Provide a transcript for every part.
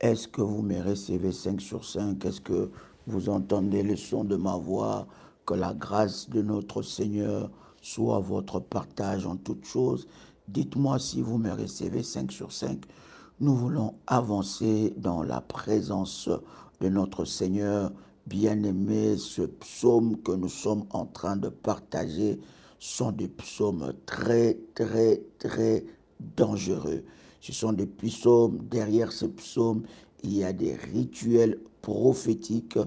Est-ce que vous me recevez 5 sur 5? Est-ce que vous entendez le son de ma voix? Que la grâce de notre Seigneur soit votre partage en toutes choses. Dites-moi si vous me recevez 5 sur 5. Nous voulons avancer dans la présence de notre Seigneur. Bien-aimé, ce psaume que nous sommes en train de partager sont des psaumes très, très, très dangereux. Ce sont des psaumes, derrière ces psaumes, il y a des rituels prophétiques.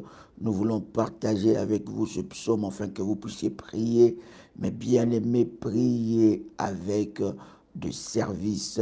Nous voulons partager avec vous ce psaume afin que vous puissiez prier, mais bien aimé, prier avec des services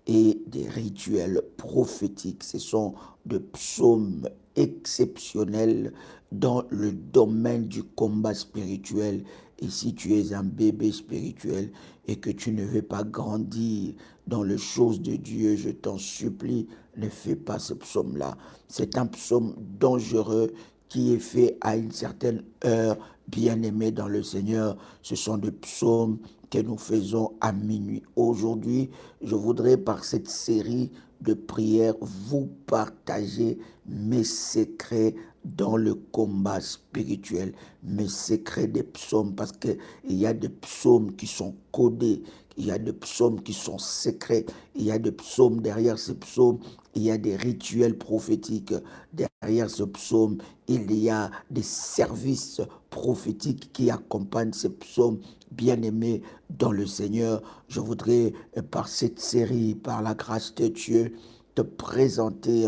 et des rituels prophétiques. Ce sont des psaumes exceptionnels dans le domaine du combat spirituel. Et si tu es un bébé spirituel et que tu ne veux pas grandir dans les choses de Dieu, je t'en supplie, ne fais pas ce psaume-là. C'est un psaume dangereux qui est fait à une certaine heure, bien-aimé dans le Seigneur. Ce sont des psaumes que nous faisons à minuit. Aujourd'hui, je voudrais par cette série de prières vous partager mes secrets dans le combat spirituel, mes secrets des psaumes, parce qu'il y a des psaumes qui sont codés, il y a des psaumes qui sont secrets, il y a des psaumes derrière ces psaumes, il y a des rituels prophétiques derrière ce psaume, il y a des services prophétiques qui accompagnent ces psaumes. Bien-aimés dans le Seigneur, je voudrais par cette série, par la grâce de Dieu, te présenter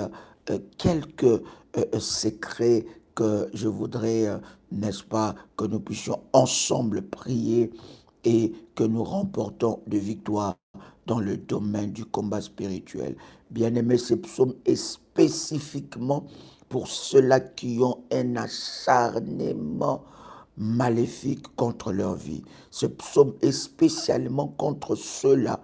quelques secrets que je voudrais, n'est-ce pas, que nous puissions ensemble prier et que nous remportons de victoire dans le domaine du combat spirituel. Bien-aimé, ce psaume est spécifiquement pour ceux-là qui ont un acharnement maléfique contre leur vie. Ce psaume est spécialement contre ceux-là,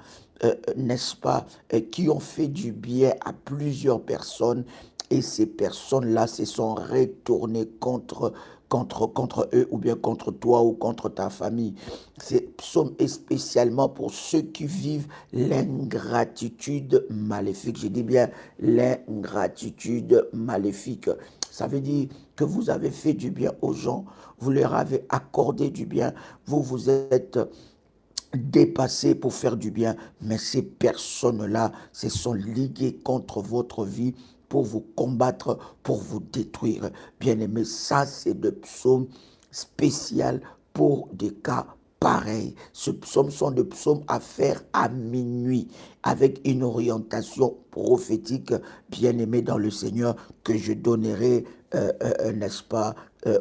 n'est-ce pas, qui ont fait du bien à plusieurs personnes et ces personnes-là se sont retournées contre eux ou bien contre toi ou contre ta famille. Ce psaume est spécialement pour ceux qui vivent l'ingratitude maléfique. Je dis bien l'ingratitude maléfique. Ça veut dire que vous avez fait du bien aux gens, vous leur avez accordé du bien, vous vous êtes dépassé pour faire du bien, mais ces personnes-là se sont liguées contre votre vie pour vous combattre, pour vous détruire. Bien-aimé, ça c'est de psaumes spécial pour des cas pareils. Ce psaume sont des psaumes à faire à minuit, avec une orientation prophétique, bien-aimé dans le Seigneur, que je donnerai, n'est-ce pas,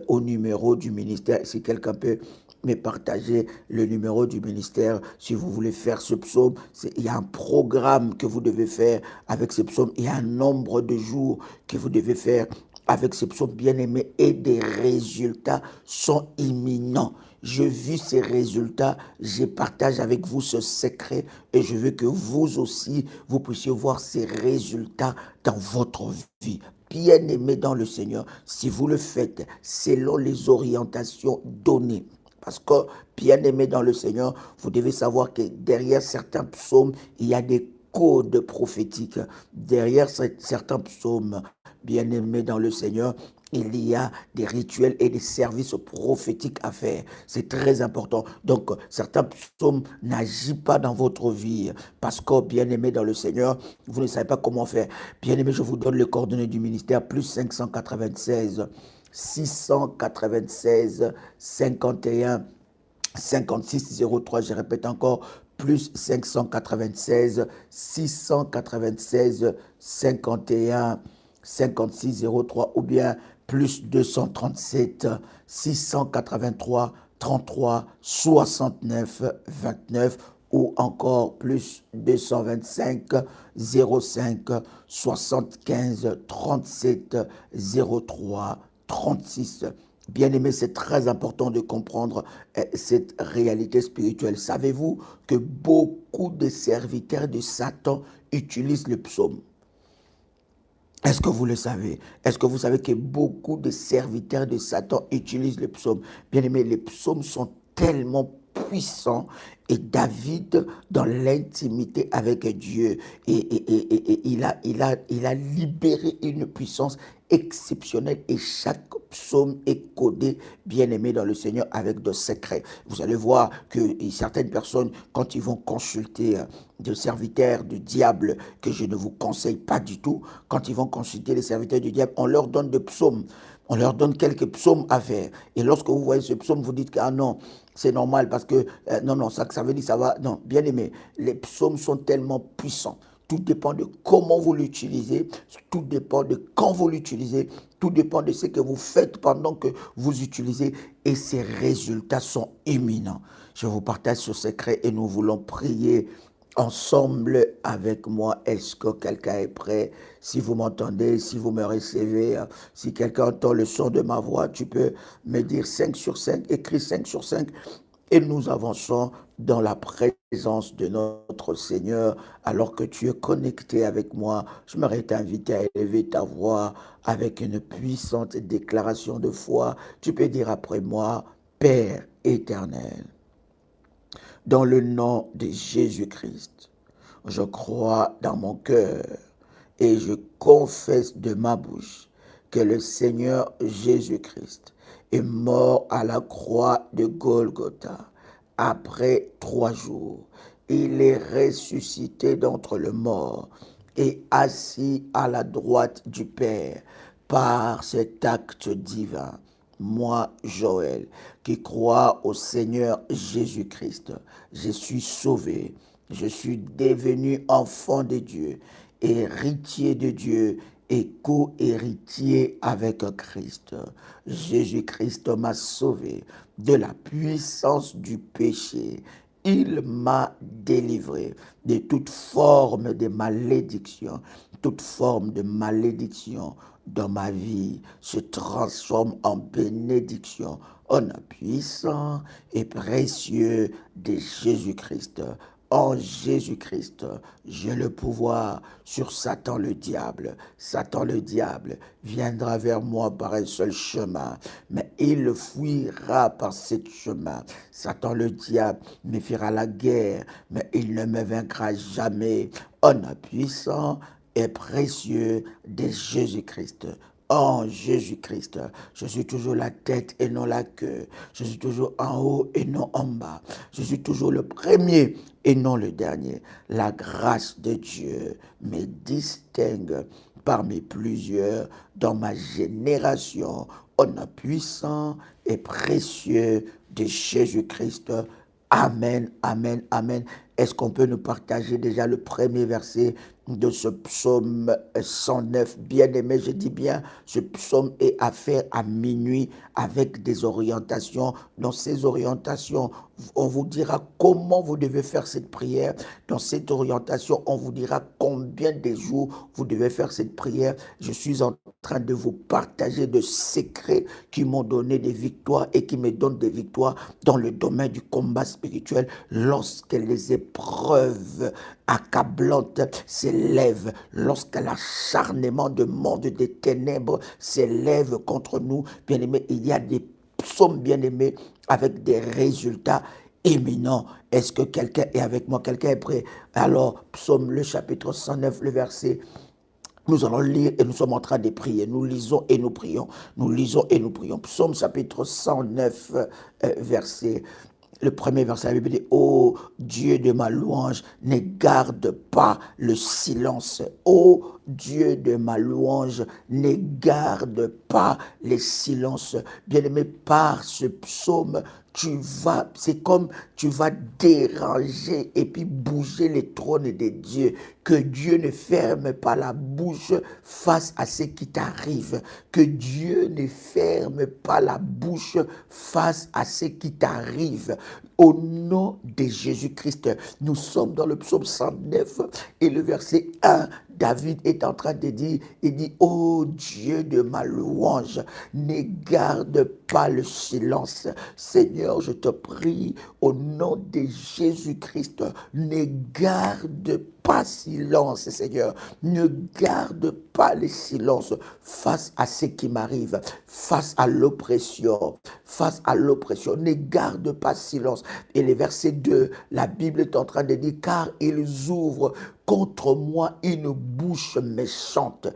au numéro du ministère. Si quelqu'un peut me partager le numéro du ministère si vous voulez faire ce psaume. Il y a un programme que vous devez faire avec ce psaume. Il y a un nombre de jours que vous devez faire avec ce psaume bien-aimé et des résultats sont imminents. Je vis ces résultats, je partage avec vous ce secret et je veux que vous aussi, vous puissiez voir ces résultats dans votre vie. Bien-aimé dans le Seigneur, si vous le faites selon les orientations données, parce que, bien aimé dans le Seigneur, vous devez savoir que derrière certains psaumes, il y a des codes prophétiques. Derrière certains psaumes, bien aimé dans le Seigneur, il y a des rituels et des services prophétiques à faire. C'est très important. Donc, certains psaumes n'agissent pas dans votre vie parce que, bien aimé dans le Seigneur, vous ne savez pas comment faire. Bien aimé, je vous donne les coordonnées du ministère, plus 596 696 51 56 03. Je répète encore, plus 596 696 51 56 03 ou bien plus 237 683 33 69 29 ou encore plus 225 05 75 37 03 36. Bien-aimé, c'est très important de comprendre cette réalité spirituelle. Savez-vous que beaucoup de serviteurs de Satan utilisent le psaume? Est-ce que vous le savez? Est-ce que vous savez que beaucoup de serviteurs de Satan utilisent le psaume? Bien aimé, les psaumes sont tellement puissant. Et David, dans l'intimité avec Dieu, il a libéré une puissance exceptionnelle et chaque psaume est codé, bien aimé dans le Seigneur, avec de secrets. Vous allez voir que certaines personnes, quand ils vont consulter des serviteurs du diable, que je ne vous conseille pas du tout, quand ils vont consulter les serviteurs du diable, on leur donne des psaumes. On leur donne quelques psaumes à faire. Et lorsque vous voyez ce psaume, vous dites que, ah non, c'est normal parce que, non, non, ça veut dire ça va. Non, bien aimé, les psaumes sont tellement puissants. Tout dépend de comment vous l'utilisez, tout dépend de quand vous l'utilisez, tout dépend de ce que vous faites pendant que vous utilisez et ces résultats sont imminents. Je vous partage ce secret et nous voulons prier ensemble avec moi. Est-ce que quelqu'un est prêt? Si vous m'entendez, si vous me recevez, si quelqu'un entend le son de ma voix, tu peux me dire 5 sur 5, écris 5 sur 5 et nous avançons dans la présence de notre Seigneur. Alors que tu es connecté avec moi, je m'aurais t'inviter à élever ta voix avec une puissante déclaration de foi. Tu peux dire après moi, Père éternel, dans le nom de Jésus-Christ, je crois dans mon cœur et je confesse de ma bouche que le Seigneur Jésus-Christ est mort à la croix de Golgotha. Après 3 jours, il est ressuscité d'entre les morts et assis à la droite du Père par cet acte divin. Moi, Joël, qui crois au Seigneur Jésus-Christ, je suis sauvé, je suis devenu enfant de Dieu, héritier de Dieu et co-héritier avec Christ. Jésus-Christ m'a sauvé de la puissance du péché. Il m'a délivré de toute forme de malédiction. Toute forme de malédiction dans ma vie se transforme en bénédiction au nom puissant et précieux de Jésus-Christ. En Jésus-Christ, j'ai le pouvoir sur Satan le diable. Satan le diable viendra vers moi par un seul chemin, mais il fuira par ce chemin. Satan le diable me fera la guerre, mais il ne me vaincra jamais. En puissant et précieux de Jésus-Christ. En Jésus-Christ, je suis toujours la tête et non la queue. Je suis toujours en haut et non en bas. Je suis toujours le premier et non le dernier. La grâce de Dieu me distingue parmi plusieurs dans ma génération. Au nom puissant et précieux de Jésus-Christ. Amen, amen, amen. Est-ce qu'on peut nous partager déjà le premier verset de ce psaume 109? Bien aimé, je dis bien, ce psaume est à faire à minuit avec des orientations. Dans ces orientations, on vous dira comment vous devez faire cette prière. Dans cette orientation, on vous dira combien de jours vous devez faire cette prière. Je suis en train de vous partager de secrets qui m'ont donné des victoires et qui me donnent des victoires dans le domaine du combat spirituel lorsque les épreuves accablantes s'élèvent, lorsque l'acharnement de monde des ténèbres s'élève contre nous. Bien-aimés, il y a des psaumes bien-aimés avec des résultats éminents. Est-ce que quelqu'un est avec moi? Quelqu'un est prêt? Alors, psaume, le chapitre 109, le verset. Nous allons lire et nous sommes en train de prier. Nous lisons et nous prions. Nous lisons et nous prions. Psaume chapitre 109, verset. Le premier verset, la Bible dit, ô Dieu de ma louange, ne garde pas le silence. Ô Dieu de ma louange, ne garde pas le silence. Bien-aimé, par ce psaume, c'est comme tu vas déranger et puis bouger les trônes de Dieu. Que Dieu ne ferme pas la bouche face à ce qui t'arrive. Que Dieu ne ferme pas la bouche face à ce qui t'arrive. Au nom de Jésus-Christ, nous sommes dans le psaume 109 et le verset 1. David est en train de dire, il dit, ô Dieu de ma louange, ne garde pas le silence. Seigneur, Seigneur, je te prie, au nom de Jésus-Christ, ne garde pas silence, Seigneur. Ne garde pas le silence face à ce qui m'arrive, face à l'oppression, face à l'oppression. Ne garde pas silence. Et le verset 2, la Bible est en train de dire, car ils ouvrent contre moi une bouche méchante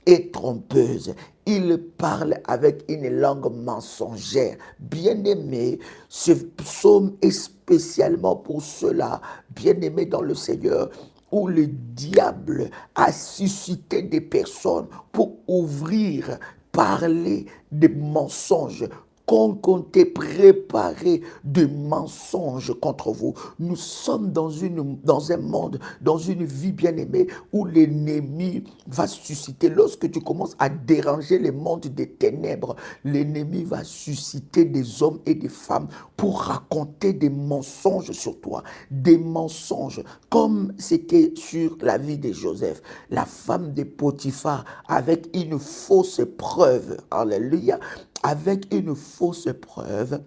et trompeuse. Il parle avec une langue mensongère. Bien-aimé, ce psaume est spécialement pour cela, bien-aimé dans le Seigneur, où le diable a suscité des personnes pour ouvrir, parler des mensonges, concocter, préparer des mensonges contre vous. Nous sommes dans un monde, dans une vie bien-aimée, où l'ennemi va susciter, lorsque tu commences à déranger le monde des ténèbres, l'ennemi va susciter des hommes et des femmes pour raconter des mensonges sur toi, des mensonges, comme c'était sur la vie de Joseph, la femme de Potiphar, avec une fausse preuve, alléluia, avec une fausse preuve.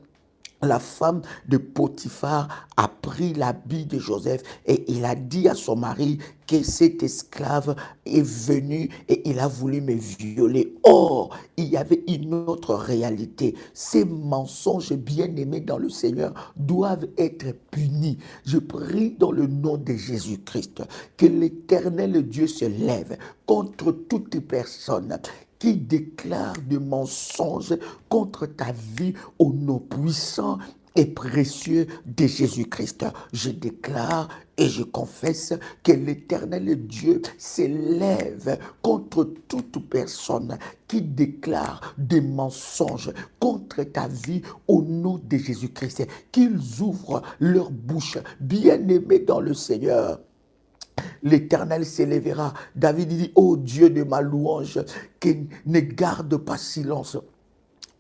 La femme de Potiphar a pris l'habit de Joseph et il a dit à son mari que cet esclave est venu et il a voulu me violer. Or, il y avait une autre réalité. Ces mensonges bien-aimés dans le Seigneur doivent être punis. Je prie dans le nom de Jésus-Christ que l'Éternel Dieu se lève contre toute personne qui déclare des mensonges contre ta vie au nom puissant et précieux de Jésus-Christ. Je déclare et je confesse que l'Éternel Dieu s'élève contre toute personne qui déclare des mensonges contre ta vie au nom de Jésus-Christ. Qu'ils ouvrent leur bouche, bien-aimés dans le Seigneur. L'Éternel s'élèvera. David dit, ô Dieu de ma louange, qui ne garde pas silence.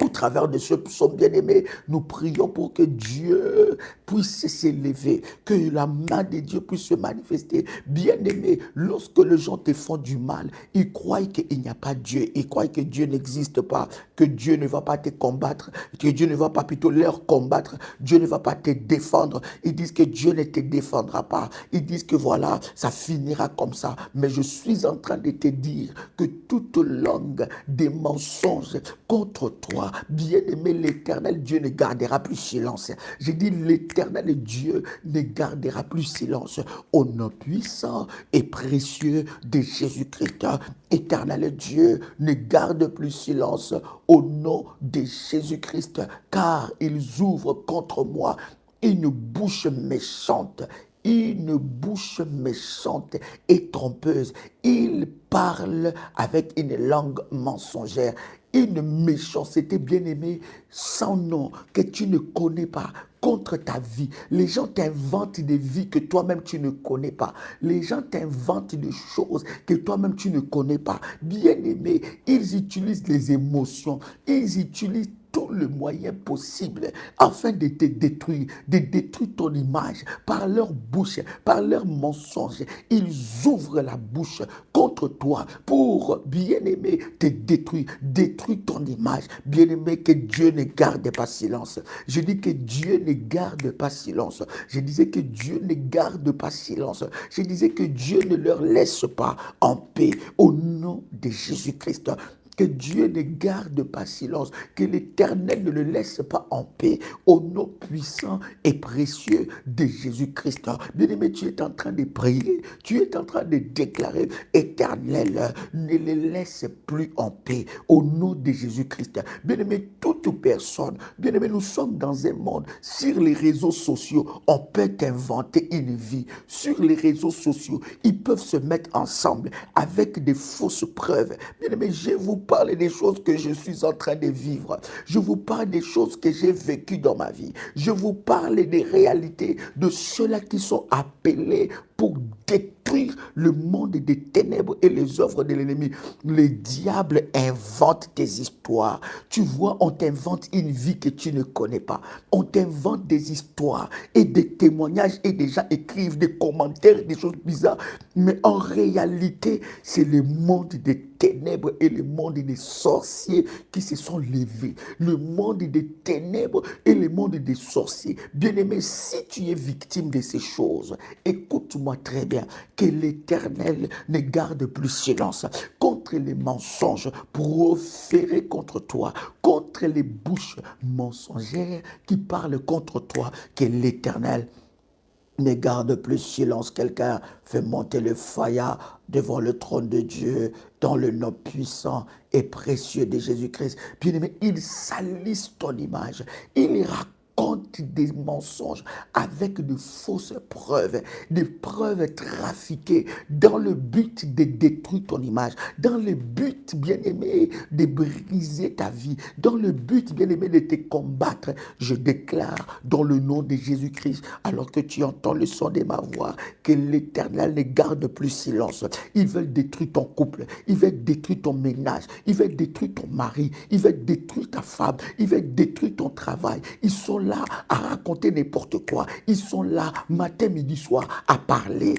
Au travers de ce psaume bien-aimé, nous prions pour que Dieu puisse s'élever, que la main de Dieu puisse se manifester. Bien-aimé, lorsque les gens te font du mal, ils croient qu'il n'y a pas Dieu, ils croient que Dieu n'existe pas, que Dieu ne va pas te combattre, que Dieu ne va pas plutôt leur combattre, Dieu ne va pas te défendre. Ils disent que Dieu ne te défendra pas. Ils disent que voilà, ça finira comme ça. Mais je suis en train de te dire que toute langue des mensonges contre toi, bien-aimé, l'Éternel Dieu ne gardera plus silence. J'ai dit l'Éternel Dieu ne gardera plus silence. Au nom puissant et précieux de Jésus-Christ, Éternel Dieu ne garde plus silence au nom de Jésus-Christ, car ils ouvrent contre moi une bouche méchante. Une bouche méchante et trompeuse. Il parle avec une langue mensongère. Une méchanceté bien-aimée sans nom que tu ne connais pas contre ta vie. Les gens t'inventent des vies que toi-même tu ne connais pas. Les gens t'inventent des choses que toi-même tu ne connais pas. Bien-aimé, ils utilisent les émotions. Ils utilisent tous les moyens possibles afin de te détruire, de détruire ton image par leur bouche, par leurs mensonges. Ils ouvrent la bouche contre toi pour, bien-aimé, te détruire, détruire ton image. Bien-aimé, que Dieu ne garde pas silence. Je dis que Dieu ne garde pas silence. Je disais que Dieu ne garde pas silence. Je disais que Dieu ne leur laisse pas en paix au nom de Jésus-Christ. Que Dieu ne garde pas silence, que l'Éternel ne le laisse pas en paix, au nom puissant et précieux de Jésus-Christ. Bien-aimé, tu es en train de prier, tu es en train de déclarer, Éternel, ne les laisse plus en paix, au nom de Jésus-Christ. Bien-aimé, toute personne, bien-aimé, nous sommes dans un monde, sur les réseaux sociaux, on peut inventer une vie. Sur les réseaux sociaux, ils peuvent se mettre ensemble avec des fausses preuves. Bien-aimé, je vous parle des choses que je suis en train de vivre. Je vous parle des choses que j'ai vécues dans ma vie. Je vous parle des réalités de ceux-là qui sont appelés pour détruire le monde des ténèbres et les œuvres de l'ennemi. Le diable invente des histoires. Tu vois, on t'invente une vie que tu ne connais pas. On t'invente des histoires et des témoignages et des gens écrivent des commentaires, des choses bizarres. Mais en réalité, c'est le monde des ténèbres ténèbres et le monde des sorciers qui se sont levés. Le monde des ténèbres et le monde des sorciers. Bien-aimé, si tu es victime de ces choses, écoute-moi très bien, que l'Éternel ne garde plus silence contre les mensonges proférés contre toi, contre les bouches mensongères qui parlent contre toi, que l'Éternel ne garde plus silence. Quelqu'un fait monter le faya devant le trône de Dieu dans le nom puissant et précieux de Jésus-Christ. Bien-aimé, il salisse ton image. Il raconte des mensonges avec de fausses preuves, des preuves trafiquées dans le but de détruire ton image, dans le but, bien-aimé, de briser ta vie, dans le but, bien-aimé, de te combattre. Je déclare dans le nom de Jésus-Christ, alors que tu entends le son de ma voix, que l'Éternel ne garde plus silence. Il veut détruire ton couple, il veut détruire ton ménage, il veut détruire ton mari, il veut détruire ta femme, il veut détruire ton travail. Ils sont là à raconter n'importe quoi. Ils sont là matin, midi, soir à parler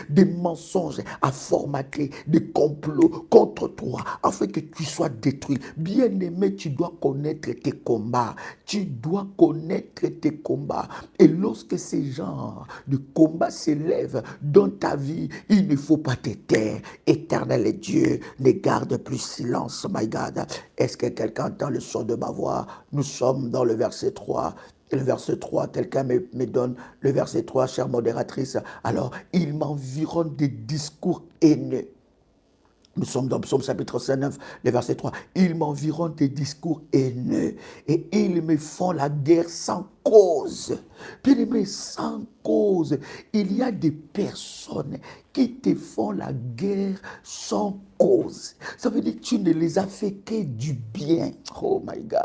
des mensonges, à formater des complots contre toi afin que tu sois détruit. Bien-aimé, tu dois connaître tes combats. Tu dois connaître tes combats. Et lorsque ces genres de combats s'élèvent dans ta vie, il ne faut pas te taire. Éternel Dieu, ne garde plus silence, my God. Est-ce que quelqu'un entend le son de ma voix? Nous sommes dans le verset 3. Et le verset 3, quelqu'un me donne le verset 3, chère modératrice. Alors, il m'environne des discours haineux. Nous sommes dans Psaume chapitre 9, le verset 3. Ils m'environnent des discours haineux et ils me font la guerre sans cause. Bien-aimé, sans cause. Il y a des personnes qui te font la guerre sans cause. Ça veut dire que tu ne les as fait que du bien. Oh my God.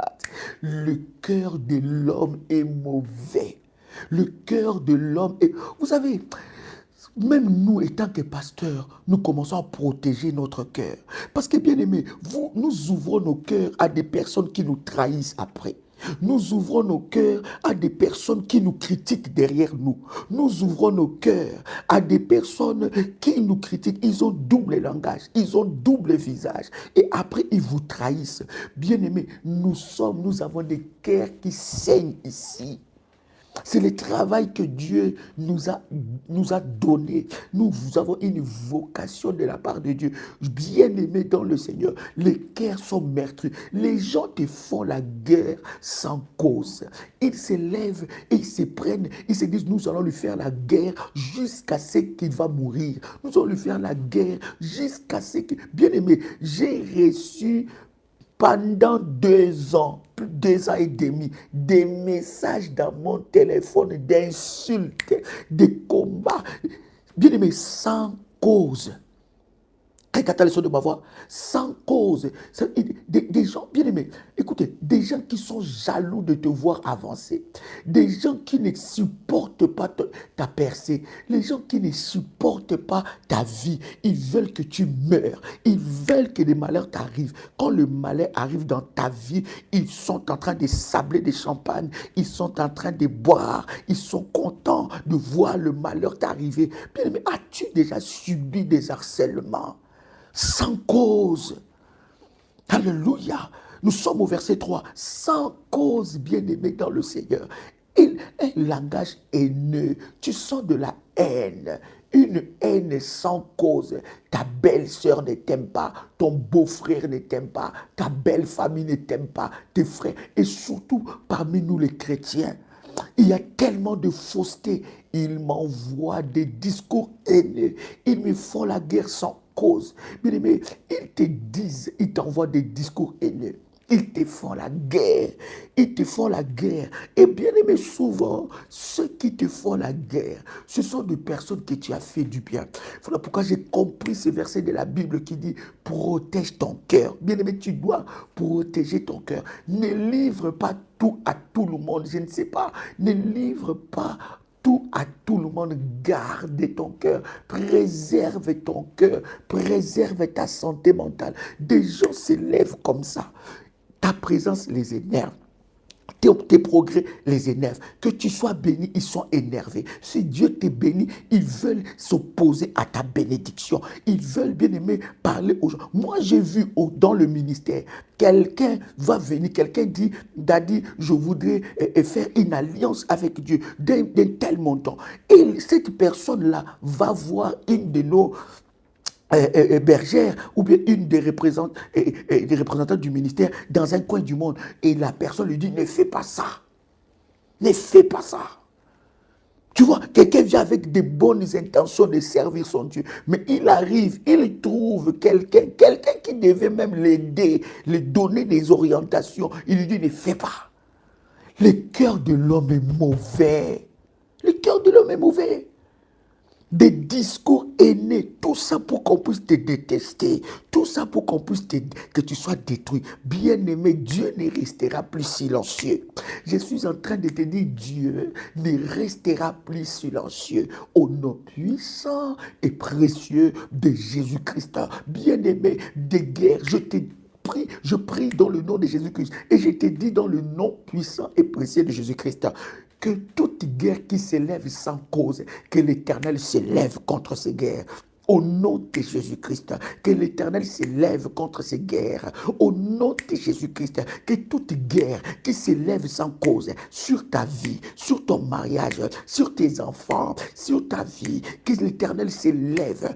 Le cœur de l'homme est mauvais. Le cœur de l'homme est... Vous savez... Même nous, étant que pasteurs, nous commençons à protéger notre cœur. Parce que, bien aimé, nous ouvrons nos cœurs à des personnes qui nous trahissent après. Nous ouvrons nos cœurs à des personnes qui nous critiquent derrière nous. Nous ouvrons nos cœurs à des personnes qui nous critiquent. Ils ont double langage, ils ont double visage. Et après, ils vous trahissent. Bien aimé, nous avons des cœurs qui saignent ici. C'est le travail que Dieu nous a donné. Nous avons une vocation de la part de Dieu. Bien-aimés dans le Seigneur, les cœurs sont meurtris. Les gens te font la guerre sans cause. Ils se lèvent et ils se prennent. Ils se disent, nous allons lui faire la guerre jusqu'à ce qu'il va mourir. Nous allons lui faire la guerre jusqu'à ce que... Bien-aimé, j'ai reçu... Pendant 2 ans, plus de 2 ans et demi, des messages dans mon téléphone d'insultes, de combats, bien aimé, sans cause. Regardez le son de ma voix, sans cause. Des gens, bien aimés, écoutez, des gens qui sont jaloux de te voir avancer, des gens qui ne supportent pas ta percée, les gens qui ne supportent pas ta vie, ils veulent que tu meurs, ils veulent que les malheurs t'arrivent. Quand le malheur arrive dans ta vie, ils sont en train de sabler des champagnes, ils sont en train de boire, ils sont contents de voir le malheur t'arriver. Bien aimé, as-tu déjà subi des harcèlements? Sans cause. Alléluia. Nous sommes au verset 3. Sans cause, bien-aimé dans le Seigneur. Un langage haineux. Tu sens de la haine. Une haine sans cause. Ta belle-sœur ne t'aime pas. Ton beau-frère ne t'aime pas. Ta belle-famille ne t'aime pas. Tes frères. Et surtout parmi nous les chrétiens. Il y a tellement de fausseté. Ils m'envoient des discours haineux. Ils me font la guerre sans cause. Bien aimé, ils te disent, ils t'envoient des discours haineux. Ils te font la guerre. Ils te font la guerre. Et bien aimé, souvent, ceux qui te font la guerre, ce sont des personnes que tu as fait du bien. Voilà pourquoi j'ai compris ce verset de la Bible qui dit « Protège ton cœur ». Bien aimé, tu dois protéger ton cœur. Ne livre pas tout à tout le monde. Je ne sais pas. Ne livre pas tout à tout le monde. Garde ton cœur, préserve ton cœur, préserve ta santé mentale. Des gens s'élèvent comme ça. Ta présence les énerve. tes progrès les énervent. Que tu sois béni, ils sont énervés. Si Dieu t'est béni, ils veulent s'opposer à ta bénédiction. Ils veulent, bien aimé, parler aux gens. Moi, j'ai vu dans le ministère, quelqu'un va venir, quelqu'un dit, Daddy, je voudrais faire une alliance avec Dieu d'un tel montant. Et cette personne-là va voir une de nos bergère ou bien une des représentants du ministère dans un coin du monde et la personne lui dit ne fais pas ça, ne fais pas ça. Tu vois, quelqu'un vient avec des bonnes intentions de servir son Dieu, mais il arrive, il trouve quelqu'un qui devait même l'aider, lui donner des orientations, il lui dit ne fais pas. Le cœur de l'homme est mauvais, le cœur de l'homme est mauvais. Des discours haineux, tout ça pour qu'on puisse te détester, tout ça pour qu'on puisse que tu sois détruit. Bien-aimé, Dieu ne restera plus silencieux. Je suis en train de te dire, Dieu ne restera plus silencieux au nom puissant et précieux de Jésus-Christ. Bien-aimé, des guerres, je prie dans le nom de Jésus-Christ et je te dis dans le nom puissant et précieux de Jésus-Christ que toute guerre qui s'élève sans cause, que l'Éternel s'élève contre ces guerres. Au nom de Jésus-Christ, que l'Éternel s'élève contre ces guerres. Au nom de Jésus-Christ, que toute guerre qui s'élève sans cause sur ta vie, sur ton mariage, sur tes enfants, sur ta vie, que l'Éternel s'élève,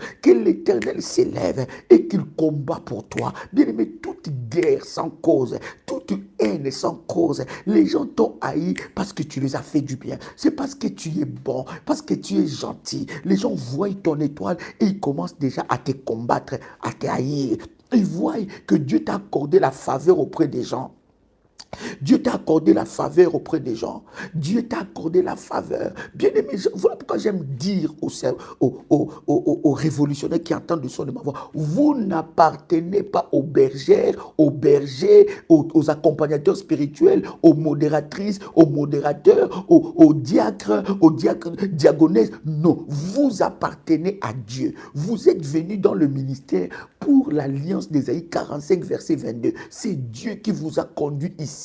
et qu'il combat pour toi. Bien-aimé, toute guerre sans cause, toute haine sans cause, les gens t'ont haï parce que tu les as fait du bien. C'est parce que tu es bon, parce que tu es gentil. Les gens voient ton étoile et ils commencent déjà à te combattre, à te haïr. Ils voient que Dieu t'a accordé la faveur auprès des gens. Dieu t'a accordé la faveur auprès des gens. Dieu t'a accordé la faveur. Bien aimé, voilà pourquoi j'aime dire aux révolutionnaires qui entendent le son de ma voix, vous n'appartenez pas aux bergères, aux bergers, aux accompagnateurs spirituels, aux modératrices, aux modérateurs, aux diacres, diagonesses. Non, vous appartenez à Dieu. Vous êtes venus dans le ministère pour l'alliance d'Ésaïe 45, verset 22. C'est Dieu qui vous a conduit ici.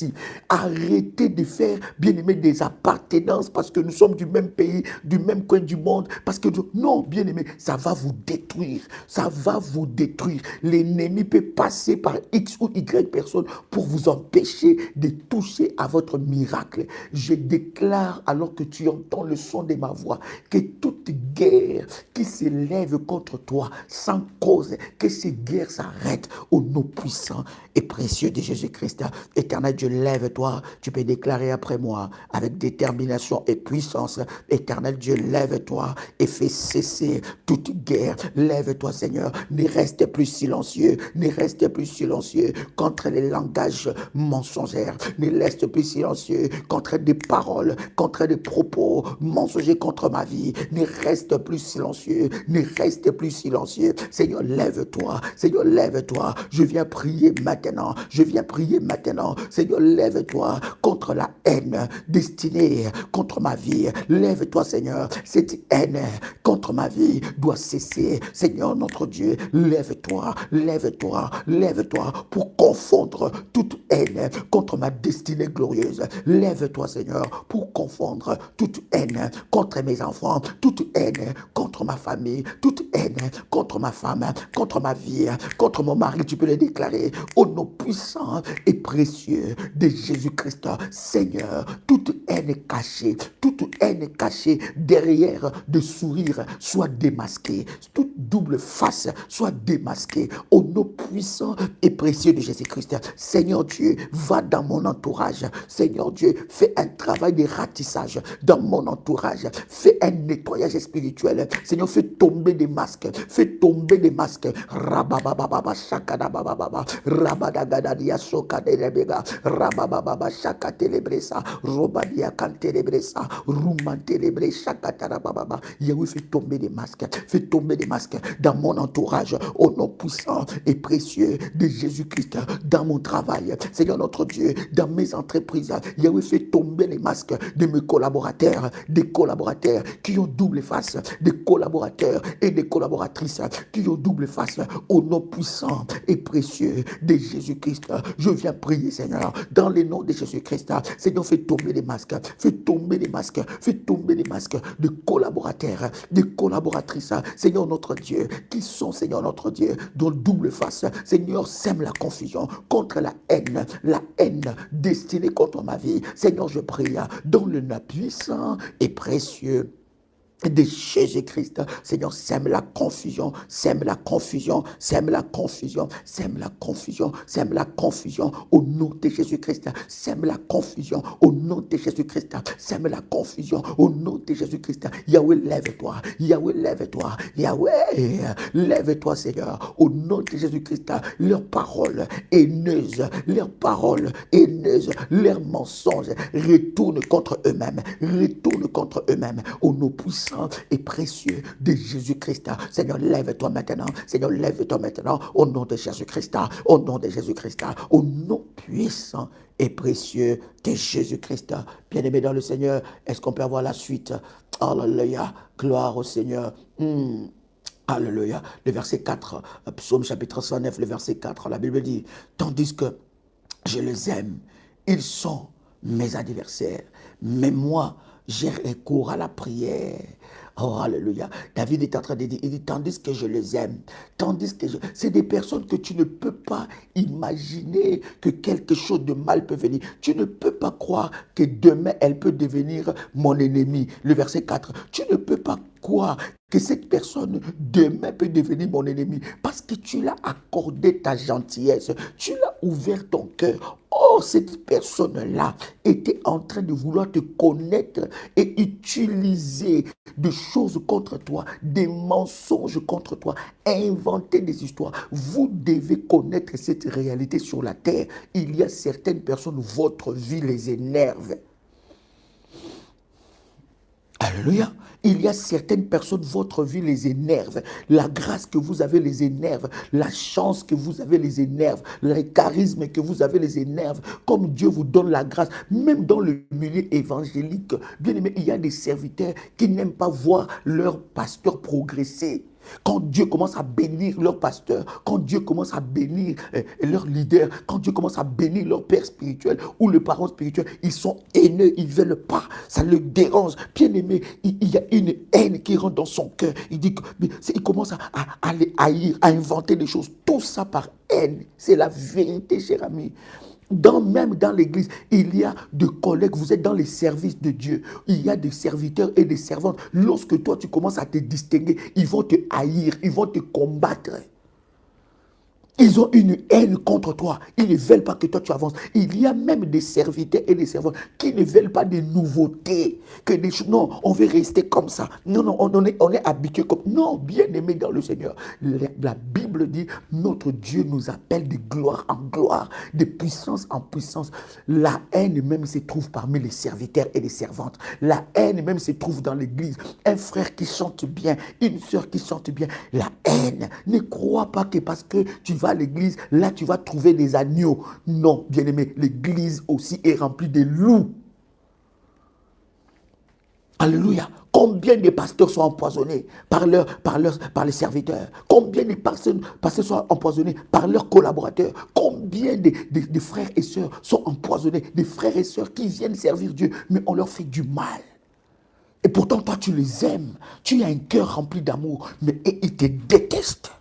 Arrêtez de faire, bien-aimés, des appartenances parce que nous sommes du même pays, du même coin du monde. Parce que, non, bien-aimés, ça va vous détruire. Ça va vous détruire. L'ennemi peut passer par X ou Y personnes pour vous empêcher de toucher à votre miracle. Je déclare, alors que tu entends le son de ma voix, que toute guerre qui s'élève contre toi sans cause, que ces guerres s'arrêtent au nom puissant et précieux de Jésus-Christ. Éternel Dieu, lève-toi. Tu peux déclarer après moi avec détermination et puissance. Éternel Dieu, lève-toi et fais cesser toute guerre. Lève-toi, Seigneur. Ne reste plus silencieux. Ne reste plus silencieux contre les langages mensongers. Ne reste plus silencieux contre des paroles, contre des propos mensongers contre ma vie. Ne reste plus silencieux. Ne reste plus silencieux. Seigneur, lève-toi. Seigneur, lève-toi. Je viens prier maintenant. Je viens prier maintenant. Seigneur, lève-toi contre la haine destinée contre ma vie. Lève-toi, Seigneur. Cette haine contre ma vie doit cesser. Seigneur, notre Dieu, lève-toi, lève-toi, lève-toi pour confondre toute haine contre ma destinée glorieuse. Lève-toi, Seigneur, pour confondre toute haine contre mes enfants, toute haine contre ma famille, toute haine contre ma femme, contre ma vie, contre mon mari. Tu peux le déclarer au nom puissant et précieux de Jésus-Christ. Seigneur, toute haine cachée derrière de sourire soit démasquée, toute double face soit démasquée au nom puissant et précieux de Jésus-Christ. Seigneur Dieu, va dans mon entourage. Seigneur Dieu, fais un travail de ratissage dans mon entourage. Fais un nettoyage spirituel. Seigneur, fais tomber des masques. Fais tomber des masques. Rabababa shakadababa. Rabadagadadia sokadelebega. Rabababa shakatelebresa. Robadia kantelebresa. Rumantelebre shakatarababa. Yahweh, fais tomber des masques. Fais tomber des masques dans mon entourage. Au nom puissant et précieux de Jésus-Christ. Dans mon travail. Seigneur notre Dieu, dans mes entreprises. Yahweh, fais tomber les masques de mes collaborateurs. Des collaborateurs qui ont double face. Des collaborateurs et des collaboratrices qui ont double face. Au nom puissant et précieux de Jésus. Jésus-Christ, je viens prier, Seigneur, dans le nom de Jésus-Christ. Seigneur, fais tomber les masques, fais tomber les masques, fais tomber les masques de collaborateurs, de collaboratrices, Seigneur notre Dieu, qui sont, Seigneur notre Dieu, dans le double face. Seigneur, sème la confusion contre la haine destinée contre ma vie. Seigneur, je prie dans le nom puissant et précieux de Jésus-Christ. Seigneur, sème la confusion, sème la confusion, sème la confusion, sème la confusion, sème la confusion au nom de Jésus-Christ. Sème la confusion au nom de Jésus-Christ. Sème la confusion au nom de Jésus-Christ. Yahweh, lève-toi. Yahweh, lève-toi. Yahweh, lève-toi, Seigneur. Au nom de Jésus-Christ, leurs paroles haineuses, leurs paroles haineuses, leurs mensonges retournent contre eux-mêmes. Retournent contre eux-mêmes. Au nom puissant et précieux de Jésus-Christ. Seigneur, lève-toi maintenant. Seigneur, lève-toi maintenant. Au nom de Jésus-Christ. Au nom de Jésus-Christ. Au nom puissant et précieux de Jésus-Christ. Bien-aimé dans le Seigneur, est-ce qu'on peut avoir la suite? Alléluia. Gloire au Seigneur. Alléluia. Le verset 4, Psaume chapitre 109, le verset 4, la Bible dit, tandis que je les aime, ils sont mes adversaires, mais moi, j'ai recours à la prière. Oh, alléluia. David est en train de dire, il dit, tandis que je les aime, c'est des personnes que tu ne peux pas imaginer que quelque chose de mal peut venir. Tu ne peux pas croire que demain, elle peut devenir mon ennemi. Le verset 4, tu ne peux pas croire que cette personne demain peut devenir mon ennemi parce que tu l'as accordé ta gentillesse, tu l'as ouvert ton cœur. Or, cette personne-là était en train de vouloir te connaître et utiliser des choses contre toi, des mensonges contre toi, inventer des histoires. Vous devez connaître cette réalité sur la terre. Il y a certaines personnes, votre vie les énerve. Alléluia. Il y a certaines personnes, votre vie les énerve. La grâce que vous avez les énerve. La chance que vous avez les énerve. Le charisme que vous avez les énerve. Comme Dieu vous donne la grâce. Même dans le milieu évangélique, bien aimé, il y a des serviteurs qui n'aiment pas voir leur pasteur progresser. Quand Dieu commence à bénir leur pasteur, quand Dieu commence à bénir leur leader, quand Dieu commence à bénir leur père spirituel ou le parent spirituel, ils sont haineux, ils ne veulent pas, ça le dérange. Bien aimé, il y a une haine qui rentre dans son cœur. Il commence à les haïr, à inventer des choses. Tout ça par haine. C'est la vérité, cher ami. Même dans l'église, il y a des collègues, vous êtes dans les services de Dieu. Il y a des serviteurs et des servantes. Lorsque toi, tu commences à te distinguer, ils vont te haïr, ils vont te combattre. Ils ont une haine contre toi. Ils ne veulent pas que toi tu avances. Il y a même des serviteurs et des servantes qui ne veulent pas de nouveautés. Non, on veut rester comme ça. Non, on est habitué comme... Non, bien aimé dans le Seigneur. La Bible dit, notre Dieu nous appelle de gloire en gloire, de puissance en puissance. La haine même se trouve parmi les serviteurs et les servantes. La haine même se trouve dans l'église. Un frère qui chante bien, une sœur qui chante bien. La haine. Ne crois pas que parce que tu vas à l'église, là tu vas trouver des agneaux. Non, bien-aimé, l'église aussi est remplie de loups. Alléluia. Combien de pasteurs sont empoisonnés par les serviteurs? Combien de pasteurs sont empoisonnés par leurs collaborateurs? Combien de frères et sœurs sont empoisonnés? Des frères et sœurs qui viennent servir Dieu, mais on leur fait du mal. Et pourtant, toi, tu les aimes. Tu as un cœur rempli d'amour, mais ils te détestent.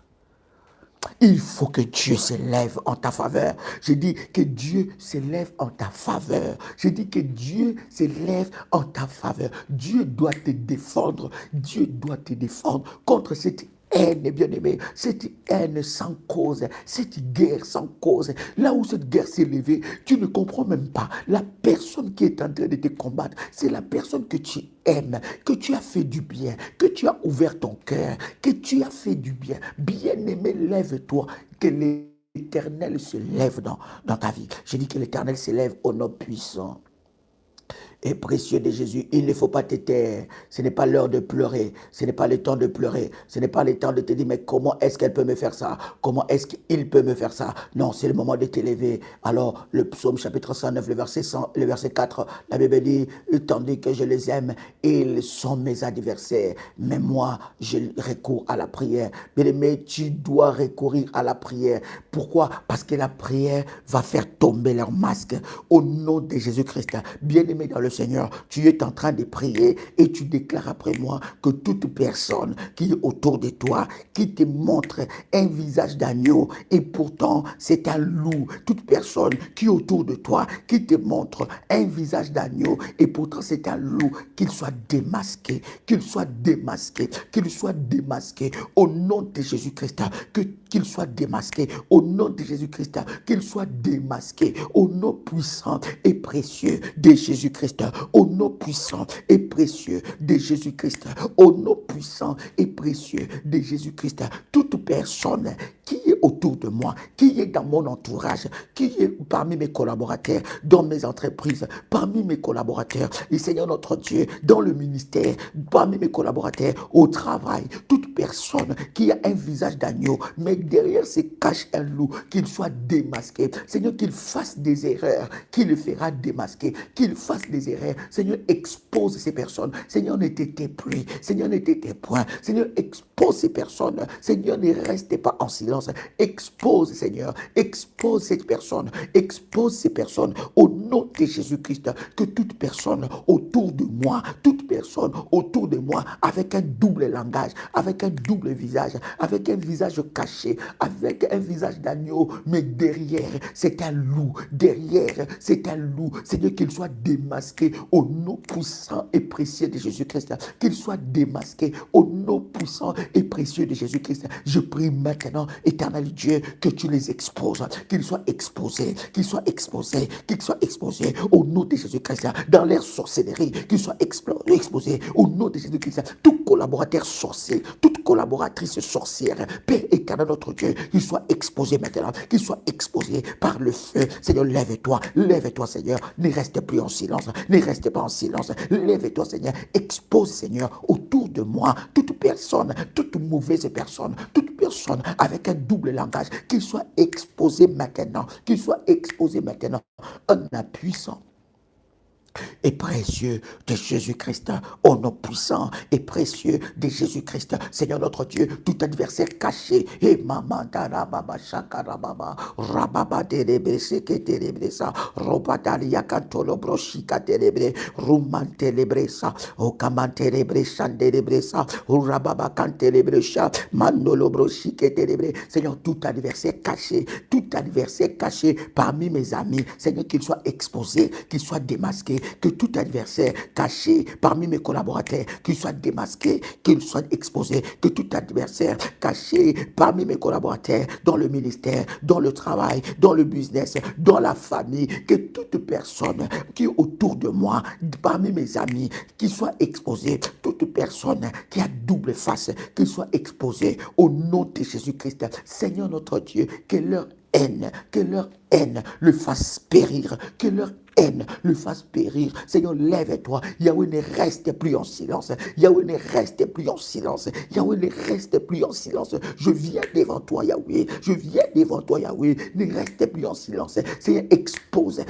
Il faut que Dieu s'élève en ta faveur. Je dis que Dieu s'élève en ta faveur. Je dis que Dieu s'élève en ta faveur. Dieu doit te défendre. Dieu doit te défendre contre cette haine, bien-aimé, cette haine sans cause, cette guerre sans cause. Là où cette guerre s'est levée, tu ne comprends même pas. La personne qui est en train de te combattre, c'est la personne que tu aimes, que tu as fait du bien, que tu as ouvert ton cœur, que tu as fait du bien. Bien-aimé, lève-toi, que l'Éternel se lève dans ta vie. Je dis que l'Éternel se lève au nom puissant Et précieux de Jésus, il ne faut pas te taire. Ce n'est pas l'heure de pleurer. Ce n'est pas le temps de pleurer. Ce n'est pas le temps de te dire, mais comment est-ce qu'elle peut me faire ça? Comment est-ce qu'il peut me faire ça? Non, c'est le moment de t'élever. Alors, le psaume chapitre 109, le verset 4, la Bible dit, tandis que je les aime, ils sont mes adversaires. Mais moi, je recours à la prière. Bien-aimé, tu dois recourir à la prière. Pourquoi? Parce que la prière va faire tomber leur masque. Au nom de Jésus-Christ, bien-aimé dans le Seigneur, tu es en train de prier et tu déclares après moi que toute personne qui est autour de toi, qui te montre un visage d'agneau et pourtant c'est un loup, toute personne qui est autour de toi, qui te montre un visage d'agneau et pourtant c'est un loup, qu'il soit démasqué, qu'il soit démasqué, qu'il soit démasqué au nom de Jésus-Christ, qu'il soit démasqué au nom de Jésus-Christ, qu'il soit démasqué au nom puissant et précieux de Jésus-Christ, au nom puissant et précieux de Jésus-Christ, au nom puissant et précieux de Jésus-Christ. Toute personne qui est autour de moi, qui est dans mon entourage, qui est parmi mes collaborateurs, dans mes entreprises, parmi mes collaborateurs, et Seigneur notre Dieu, dans le ministère, parmi mes collaborateurs, au travail, toute personne qui a un visage d'agneau, mais derrière se cache un loup, qu'il soit démasqué. Seigneur, qu'il fasse des erreurs, qu'il le fera démasquer, qu'il fasse des erreurs. Seigneur, expose ces personnes. Seigneur, ne t'étais plus. Seigneur, ne t'étais point. Seigneur, expose ces personnes. Seigneur, ne restez pas en silence. Expose, Seigneur. Expose cette personne. Expose ces personnes au nom de Jésus-Christ. Que toute personne autour de moi, toute personne autour de moi, avec un double langage, avec un double visage, avec un visage caché, avec un visage d'agneau, mais derrière, c'est un loup. Derrière, c'est un loup. Seigneur, qu'il soit démasqué au nom puissant et précieux de Jésus-Christ. Qu'il soit démasqué au nom puissant et précieux de Jésus-Christ. Je prie maintenant, éternel Dieu, que tu les exposes, qu'ils soient exposés, qu'ils soient exposés, qu'ils soient exposés au nom de Jésus-Christ, dans leur sorcellerie, qu'ils soient exposés au nom de Jésus-Christ. Tout collaborateur sorcier, toute collaboratrice sorcière, Père éternel notre Dieu, qu'il soit exposé maintenant, qu'il soit exposé par le feu. Seigneur, lève-toi Seigneur, ne reste plus en silence, ne reste pas en silence, lève-toi Seigneur, expose Seigneur autour de moi toute personne, toute mauvaise personne, toute personne avec un double langage, qu'il soit exposé maintenant, qu'il soit exposé maintenant, en puissant et précieux de Jésus-Christ, au nom puissant et précieux de Jésus-Christ, Seigneur notre Dieu, tout adversaire caché, et maman baba shakarababa, rababa terebre seketerebresa, robadalia cantolo broshika terebre, ruman telebresa, o kamanterebre shanderebresa, rababa cantelebresha, manolo broshike terebre, Seigneur, tout adversaire caché parmi mes amis, Seigneur, qu'il soit exposé, qu'il soit démasqué, que tout adversaire caché parmi mes collaborateurs, qu'il soit démasqué, qu'il soit exposé, que tout adversaire caché parmi mes collaborateurs, dans le ministère, dans le travail, dans le business, dans la famille, que toute personne qui est autour de moi, parmi mes amis, qu'il soit exposé, toute personne qui a double face, qu'il soit exposé au nom de Jésus-Christ. Seigneur notre Dieu, que leur haine le fasse périr, que leur haine le fasse périr. Seigneur, lève-toi. Yahweh ne reste plus en silence. Yahweh ne reste plus en silence. Yahweh ne reste plus en silence. Je viens devant toi, Yahweh. Je viens devant toi, Yahweh. Ne reste plus en silence. Seigneur, expose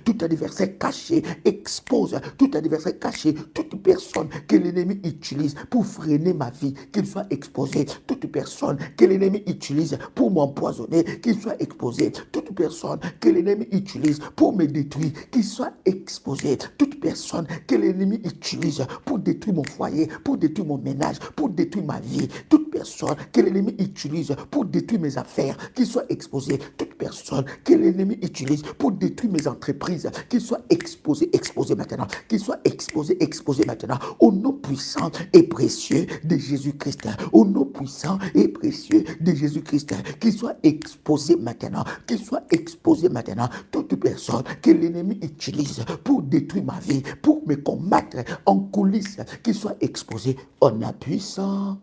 tout adversaire caché. Expose tout adversaire caché. Toute personne que l'ennemi utilise pour freiner ma vie, qu'il soit exposé. Toute personne que l'ennemi utilise pour m'empoisonner, qu'il soit exposé. Toute personne que l'ennemi utilise pour me détruire, qu'il soit exposé. Toute personne que l'ennemi utilise pour détruire mon foyer, pour détruire mon ménage, pour détruire ma vie. Toute personne que l'ennemi utilise pour détruire mes affaires, qu'il soit exposé. Toute personne que l'ennemi utilise pour détruire mes entreprises, qu'il soit exposé maintenant. Qu'il soit exposé maintenant. Au nom puissant et précieux de Jésus-Christ. Au nom puissant et précieux de Jésus-Christ. Qu'il soit exposé maintenant. Qu'il soit exposé maintenant. Toute personne que l'ennemi utilise pour détruire ma vie, pour me combattre en coulisses, qu'il soit exposé. On a puissant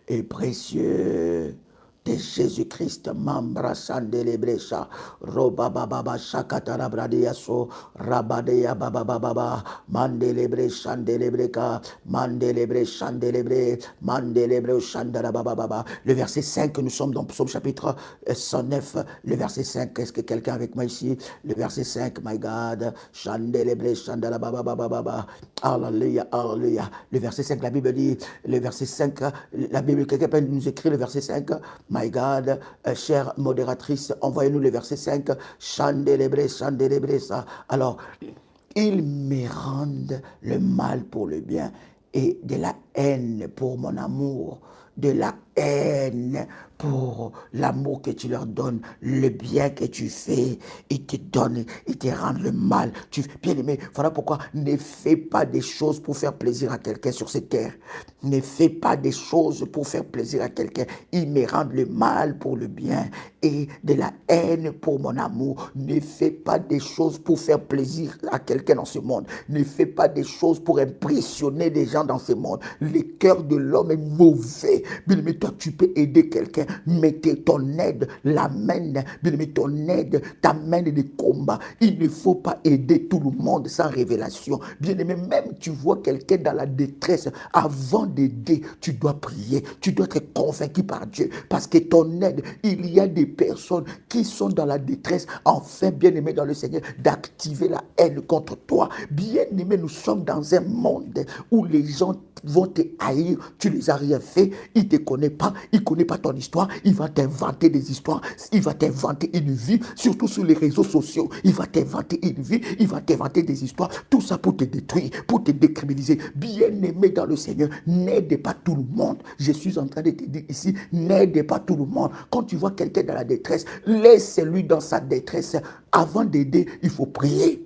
et précieux de Jésus-Christ. Mambra Sandelebrecha, Roba Baba Shakatara Bradiaso, Rabadeya Baba Baba, Mandelebre Chandelebreka, Mandelebre Chandelebre, Mandelebre Chandara Baba Baba. Le verset 5, nous sommes dans Psaume chapitre 109, le verset 5. Est-ce que quelqu'un avec moi ici? Le verset 5, my God, Chandelebre Chandara Baba Baba Baba. Alléluia, alléluia. Le verset 5, la Bible dit, le verset 5, la Bible, quelqu'un peut nous écrire le verset 5. My God, chère modératrice, envoyez-nous le verset 5. Chandelebre, chandelebre, ça. Alors, ils me rendent le mal pour le bien et de la haine pour mon amour, de la haine pour l'amour que tu leur donnes, le bien que tu fais, ils te donnent, ils te rendent le mal. Bien aimé, voilà pourquoi ne fais pas des choses pour faire plaisir à quelqu'un sur cette terre. Ne fais pas des choses pour faire plaisir à quelqu'un. Ils me rendent le mal pour le bien et de la haine pour mon amour. Ne fais pas des choses pour faire plaisir à quelqu'un dans ce monde. Ne fais pas des choses pour impressionner les gens dans ce monde. Le cœur de l'homme est mauvais. Bien aimé, toi, tu peux aider quelqu'un. Mettez ton aide, l'amène. Bien aimé, ton aide t'amène des combats. Il ne faut pas aider tout le monde sans révélation. Bien aimé, même tu vois quelqu'un dans la détresse, avant d'aider, tu dois prier. Tu dois être convaincu par Dieu. Parce que ton aide, il y a des personnes qui sont dans la détresse. Enfin, bien aimé dans le Seigneur, d'activer la haine contre toi. Bien aimé, nous sommes dans un monde où les gens vont te haïr. Tu les as rien fait. Ils ne te connaissent pas. Ils ne connaissent pas ton histoire. Il va t'inventer des histoires. Il va t'inventer une vie, surtout sur les réseaux sociaux. Il va t'inventer une vie. Il va t'inventer des histoires. Tout ça pour te détruire, pour te décriminaliser. Bien aimé dans le Seigneur, n'aide pas tout le monde. Je suis en train de te dire ici, n'aide pas tout le monde. Quand tu vois quelqu'un dans la détresse, laisse-lui dans sa détresse. Avant d'aider, il faut prier.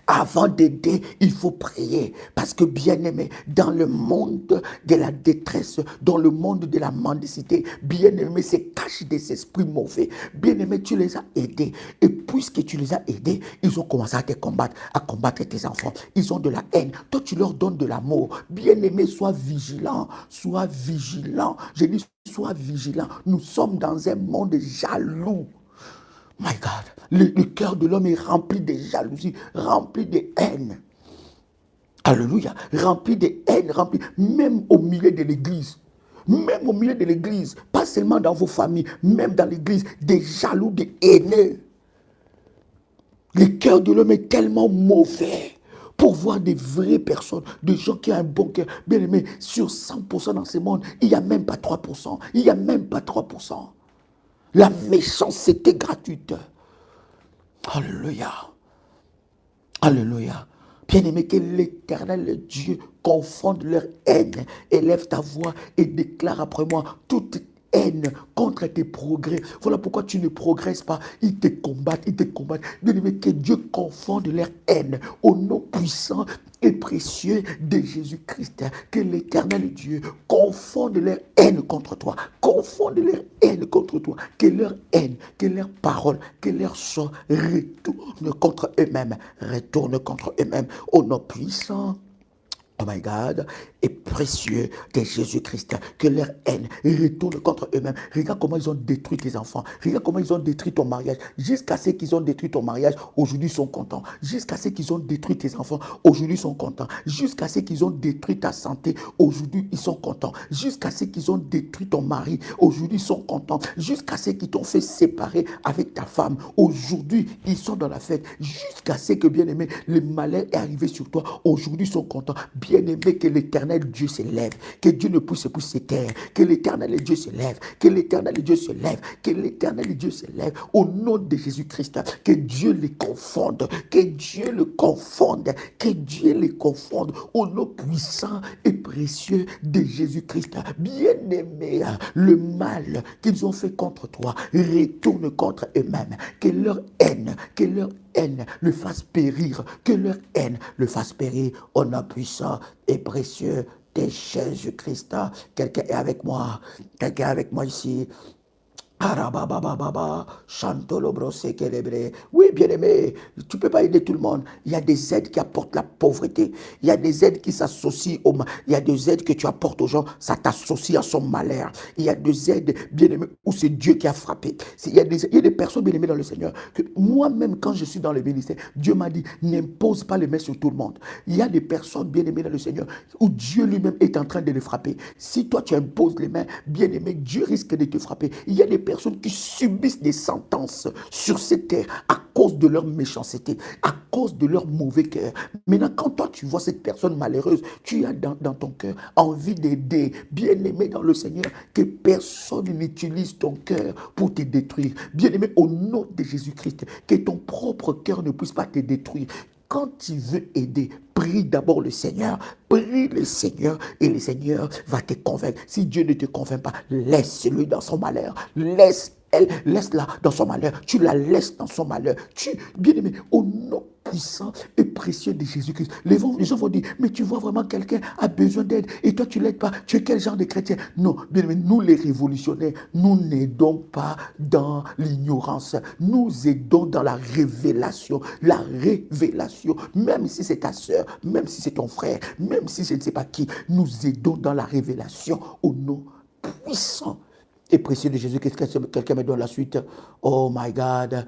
Avant d'aider, il faut prier. Parce que bien aimé, dans le monde de la détresse, dans le monde de la mendicité, bien aimé, c'est caché des esprits mauvais. Bien aimé, tu les as aidés. Et puisque tu les as aidés, ils ont commencé à te combattre, à combattre tes enfants. Ils ont de la haine. Toi, tu leur donnes de l'amour. Bien aimé, sois vigilant. Sois vigilant. Je dis, sois vigilant. Nous sommes dans un monde jaloux. My God, le cœur de l'homme est rempli de jalousie, rempli de haine. Alléluia, rempli de haine, rempli, même au milieu de l'église. Même au milieu de l'église, pas seulement dans vos familles, même dans l'église, des jaloux, des haineux. Le cœur de l'homme est tellement mauvais pour voir des vraies personnes, des gens qui ont un bon cœur. Bien aimé, sur 100% dans ce monde, il n'y a même pas 3%. Il n'y a même pas 3%. La méchanceté gratuite. Alléluia. Alléluia. Bien-aimé, que l'Éternel Dieu confonde leur haine. Élève ta voix et déclare après moi toute haine contre tes progrès. Voilà pourquoi tu ne progresses pas. Ils te combattent, ils te combattent. Bien-aimé, que Dieu confonde leur haine au nom puissant et précieux de Jésus-Christ. Que l'Éternel Dieu confonde leur haine contre toi. Confonde leur haine contre toi. Que leur haine, que leur parole, que leur sang retourne contre eux-mêmes. Retourne contre eux-mêmes au nom puissant. Oh my God, et précieux de Jésus-Christ, que leur haine retourne contre eux-mêmes. Regarde comment ils ont détruit tes enfants. Regarde comment ils ont détruit ton mariage. Jusqu'à ce qu'ils ont détruit ton mariage, aujourd'hui ils sont contents. Jusqu'à ce qu'ils ont détruit tes enfants, aujourd'hui ils sont contents. Jusqu'à ce qu'ils ont détruit ta santé, aujourd'hui ils sont contents. Jusqu'à ce qu'ils ont détruit ton mari, aujourd'hui ils sont contents. Jusqu'à ce qu'ils t'ont fait séparer avec ta femme, aujourd'hui ils sont dans la fête. Jusqu'à ce que, bien aimé, le malheur est arrivé sur toi, aujourd'hui ils sont contents. Bien-aimé, que l'Éternel Dieu se lève, que Dieu ne puisse plus se taire, que l'Éternel Dieu se lève, que l'Éternel Dieu se lève, que l'Éternel Dieu se lève, au nom de Jésus-Christ, que Dieu les confonde, que Dieu le confonde, que Dieu les confonde, au nom puissant et précieux de Jésus-Christ. Bien-aimé, le mal qu'ils ont fait contre toi retourne contre eux-mêmes, que leur haine le fasse périr, que leur haine le fasse périr au nom puissant et précieux de Jésus-Christ. Quelqu'un est avec moi ici. Arababababa, chantolo brosse celebré. Oui, bien-aimé, tu ne peux pas aider tout le monde. Il y a des aides qui apportent la pauvreté. Il y a des aides qui s'associent au mal. Il y a des aides que tu apportes aux gens, ça t'associe à son malheur. Il y a des aides, bien-aimé, où c'est Dieu qui a frappé. Il y a des personnes, bien-aimées dans le Seigneur, que moi-même, quand je suis dans le ministère, Dieu m'a dit, n'impose pas les mains sur tout le monde. Il y a des personnes, bien-aimées dans le Seigneur, où Dieu lui-même est en train de les frapper. Si toi, tu imposes les mains, bien-aimé, Dieu risque de te frapper. Il y a des personnes qui subissent des sentences sur cette terre à cause de leur méchanceté, à cause de leur mauvais cœur. Maintenant, quand toi tu vois cette personne malheureuse, tu as dans ton cœur envie d'aider, bien-aimé dans le Seigneur, que personne n'utilise ton cœur pour te détruire. Bien-aimé, au nom de Jésus-Christ, que ton propre cœur ne puisse pas te détruire. Quand tu veux aider, prie d'abord le Seigneur. Prie le Seigneur et le Seigneur va te convaincre. Si Dieu ne te convainc pas, laisse-le dans son malheur. Laisse-la dans son malheur. Tu la laisses dans son malheur. Bien-aimé, au nom puissant et précieux de Jésus-Christ. Les gens vont dire, mais tu vois vraiment quelqu'un a besoin d'aide et toi tu l'aides pas. Tu es quel genre de chrétien? Non, bien aimé, nous les révolutionnaires, nous n'aidons pas dans l'ignorance. Nous aidons dans la révélation. La révélation, même si c'est ta soeur, même si c'est ton frère, même si je ne sais pas qui, nous aidons dans la révélation au nom puissant et précieux de Jésus. Quelqu'un me donne la suite? Oh my God.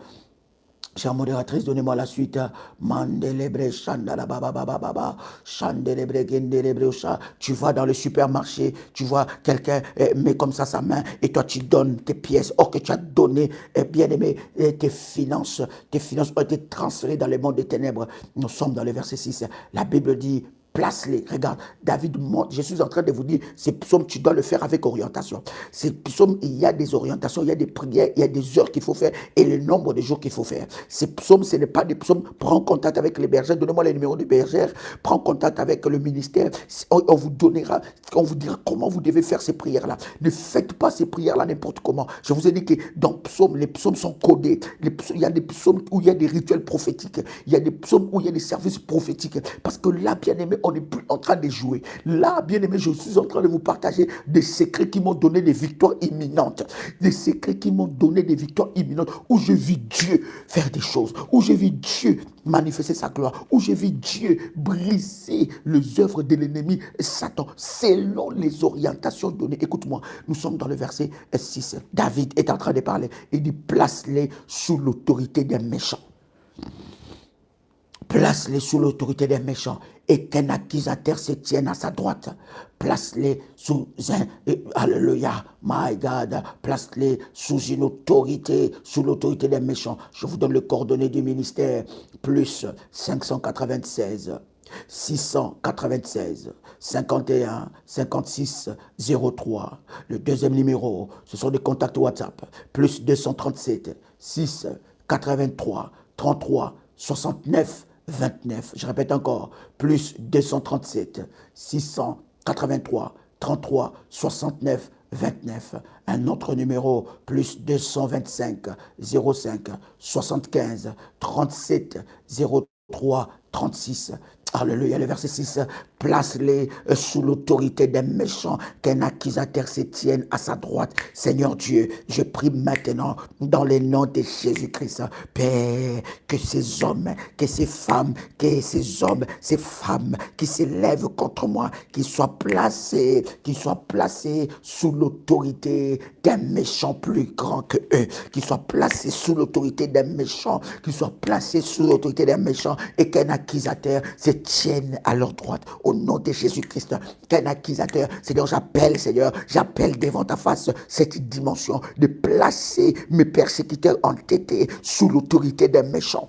Chère modératrice, donnez-moi la suite. Mandelebre, chandala, baba, baba, baba, chandelebre, gendelebre, chat. Tu vas dans le supermarché, tu vois quelqu'un met comme ça sa main et toi tu donnes tes pièces. Or que tu as donné, bien aimé, tes finances ont été transférées dans le monde des ténèbres. Nous sommes dans le verset 6. La Bible dit, place-les. Regarde, David montre, je suis en train de vous dire, ces psaumes, tu dois le faire avec orientation. Ces psaumes, il y a des orientations, il y a des prières, il y a des heures qu'il faut faire et le nombre de jours qu'il faut faire. Ces psaumes, ce n'est pas des psaumes, prends contact avec les bergères, donnez-moi les numéros des bergères, prends contact avec le ministère, on vous donnera, on vous dira comment vous devez faire ces prières-là. Ne faites pas ces prières-là n'importe comment. Je vous ai dit que dans psaumes, les psaumes sont codés. Il y a des psaumes où il y a des rituels prophétiques, il y a des psaumes où il y a des services prophétiques. Parce que là, bien aimé, on n'est plus en train de jouer. Là, bien aimé, je suis en train de vous partager des secrets qui m'ont donné des victoires imminentes. Des secrets qui m'ont donné des victoires imminentes où je vis Dieu faire des choses, où je vis Dieu manifester sa gloire, où je vis Dieu briser les œuvres de l'ennemi Satan selon les orientations données. Écoute-moi, nous sommes dans le verset 6. David est en train de parler. Il dit, place-les sous l'autorité des méchants. Place-les sous l'autorité des méchants et qu'un accusateur se tienne à sa droite. Place-les sous alléluia, my God, place-les sous une autorité, sous l'autorité des méchants. Je vous donne le coordonnées du ministère, plus 596. 696 51 56 03. Le deuxième numéro, ce sont des contacts WhatsApp, plus 237 6 83 33 69 29. Je répète encore, plus 237 683 33 69 29. Un autre numéro, plus 225 05 75 37 03 36. Alléluia, le verset 6, place-les sous l'autorité des méchants, qu'un accusateur se tienne à sa droite. Seigneur Dieu, je prie maintenant dans le nom de Jésus-Christ, Père, que ces hommes, que ces femmes, que ces hommes, ces femmes qui s'élèvent contre moi, qu'ils soient placés sous l'autorité d'un méchant plus grand que eux, qu'ils soient placés sous l'autorité d'un méchant, qu'ils soient placés sous l'autorité d'un méchant et qu'un accusateur se tienne à leur droite. Au nom de Jésus-Christ, qu'un accusateur, Seigneur, j'appelle devant ta face cette dimension de placer mes persécuteurs entêtés sous l'autorité d'un méchant.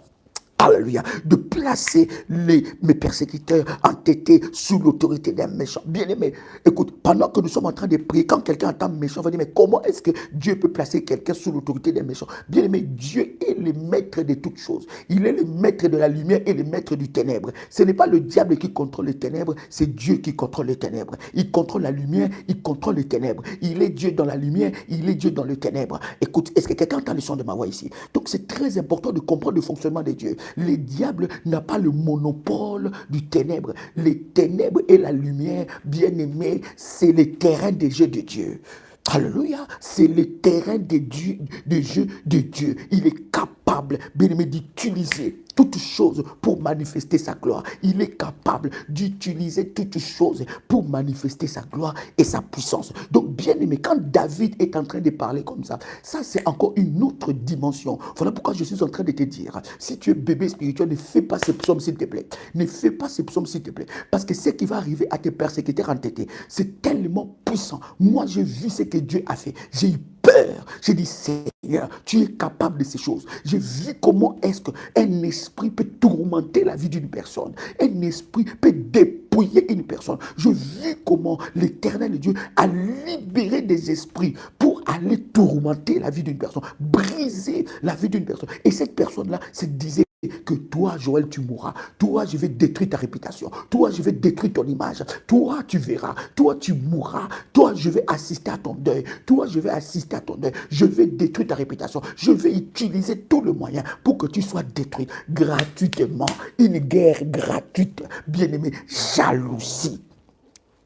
Alléluia, de placer mes persécuteurs entêtés sous l'autorité d'un méchant. Bien-aimé, écoute, pendant que nous sommes en train de prier, quand quelqu'un entend méchant, on va dire, mais comment est-ce que Dieu peut placer quelqu'un sous l'autorité d'un méchant? Bien-aimé, Dieu est le maître de toutes choses. Il est le maître de la lumière et le maître du ténèbre. Ce n'est pas le diable qui contrôle les ténèbres, c'est Dieu qui contrôle les ténèbres. Il contrôle la lumière, il contrôle les ténèbres. Il est Dieu dans la lumière, il est Dieu dans les ténèbres. Écoute, est-ce que quelqu'un entend le son de ma voix ici? Donc c'est très important de comprendre le fonctionnement de Dieu. Le diable n'a pas le monopole du ténèbre. Les ténèbres et la lumière, bien aimés, c'est le terrain des jeux de Dieu. Alléluia. C'est le terrain de jeu de Dieu. Il est capable, bien aimé, d'utiliser toutes choses pour manifester sa gloire. Il est capable d'utiliser toutes choses pour manifester sa gloire et sa puissance. Donc, bien aimé, quand David est en train de parler comme ça c'est encore une autre dimension. Voilà pourquoi je suis en train de te dire, si tu es bébé spirituel, ne fais pas ces psaumes s'il te plaît. Ne fais pas ces psaumes s'il te plaît. Parce que ce qui va arriver à tes persécuteurs entêtés, c'est tellement puissant. Moi, j'ai vu ce que Dieu a fait. J'ai eu peur. J'ai dit, Seigneur, tu es capable de ces choses. J'ai vu comment est-ce qu'un esprit peut tourmenter la vie d'une personne. Un esprit peut dépouiller une personne. J'ai vu comment l'Éternel Dieu a libéré des esprits pour aller tourmenter la vie d'une personne, briser la vie d'une personne. Et cette personne-là se disait que toi, Joël, tu mourras. Toi, je vais détruire ta réputation. Toi, je vais détruire ton image. Toi, tu verras. Toi, tu mourras. Toi, je vais assister à ton deuil. Toi, je vais assister à ton deuil. Je vais détruire ta réputation. Je vais utiliser tous les moyens pour que tu sois détruit gratuitement. Une guerre gratuite. Bien-aimé, jalousie,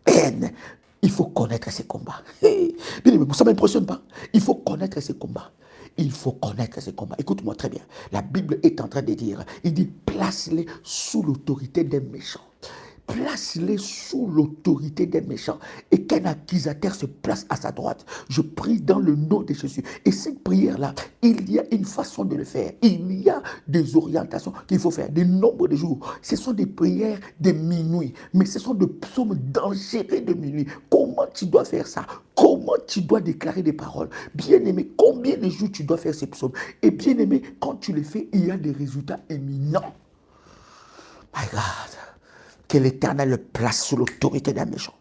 haine. Il faut connaître ces combats. Bien-aimé, ça ne m'impressionne pas. Il faut connaître ces combats. Il faut connaître ces combats. Écoute-moi très bien. La Bible est en train de dire, il dit, place-les sous l'autorité des méchants. Place-les sous l'autorité des méchants et qu'un accusateur se place à sa droite. Je prie dans le nom de Jésus. Et cette prière-là, il y a une façon de le faire. Il y a des orientations qu'il faut faire, des nombres de jours. Ce sont des prières de minuit, mais ce sont des psaumes dangereux de minuit. Comment tu dois faire ça? Comment tu dois déclarer des paroles? Bien-aimé, combien de jours tu dois faire ces psaumes? Et bien-aimé, quand tu les fais, il y a des résultats éminents. My God. Que l'Éternel le place sous l'autorité d'un méchant.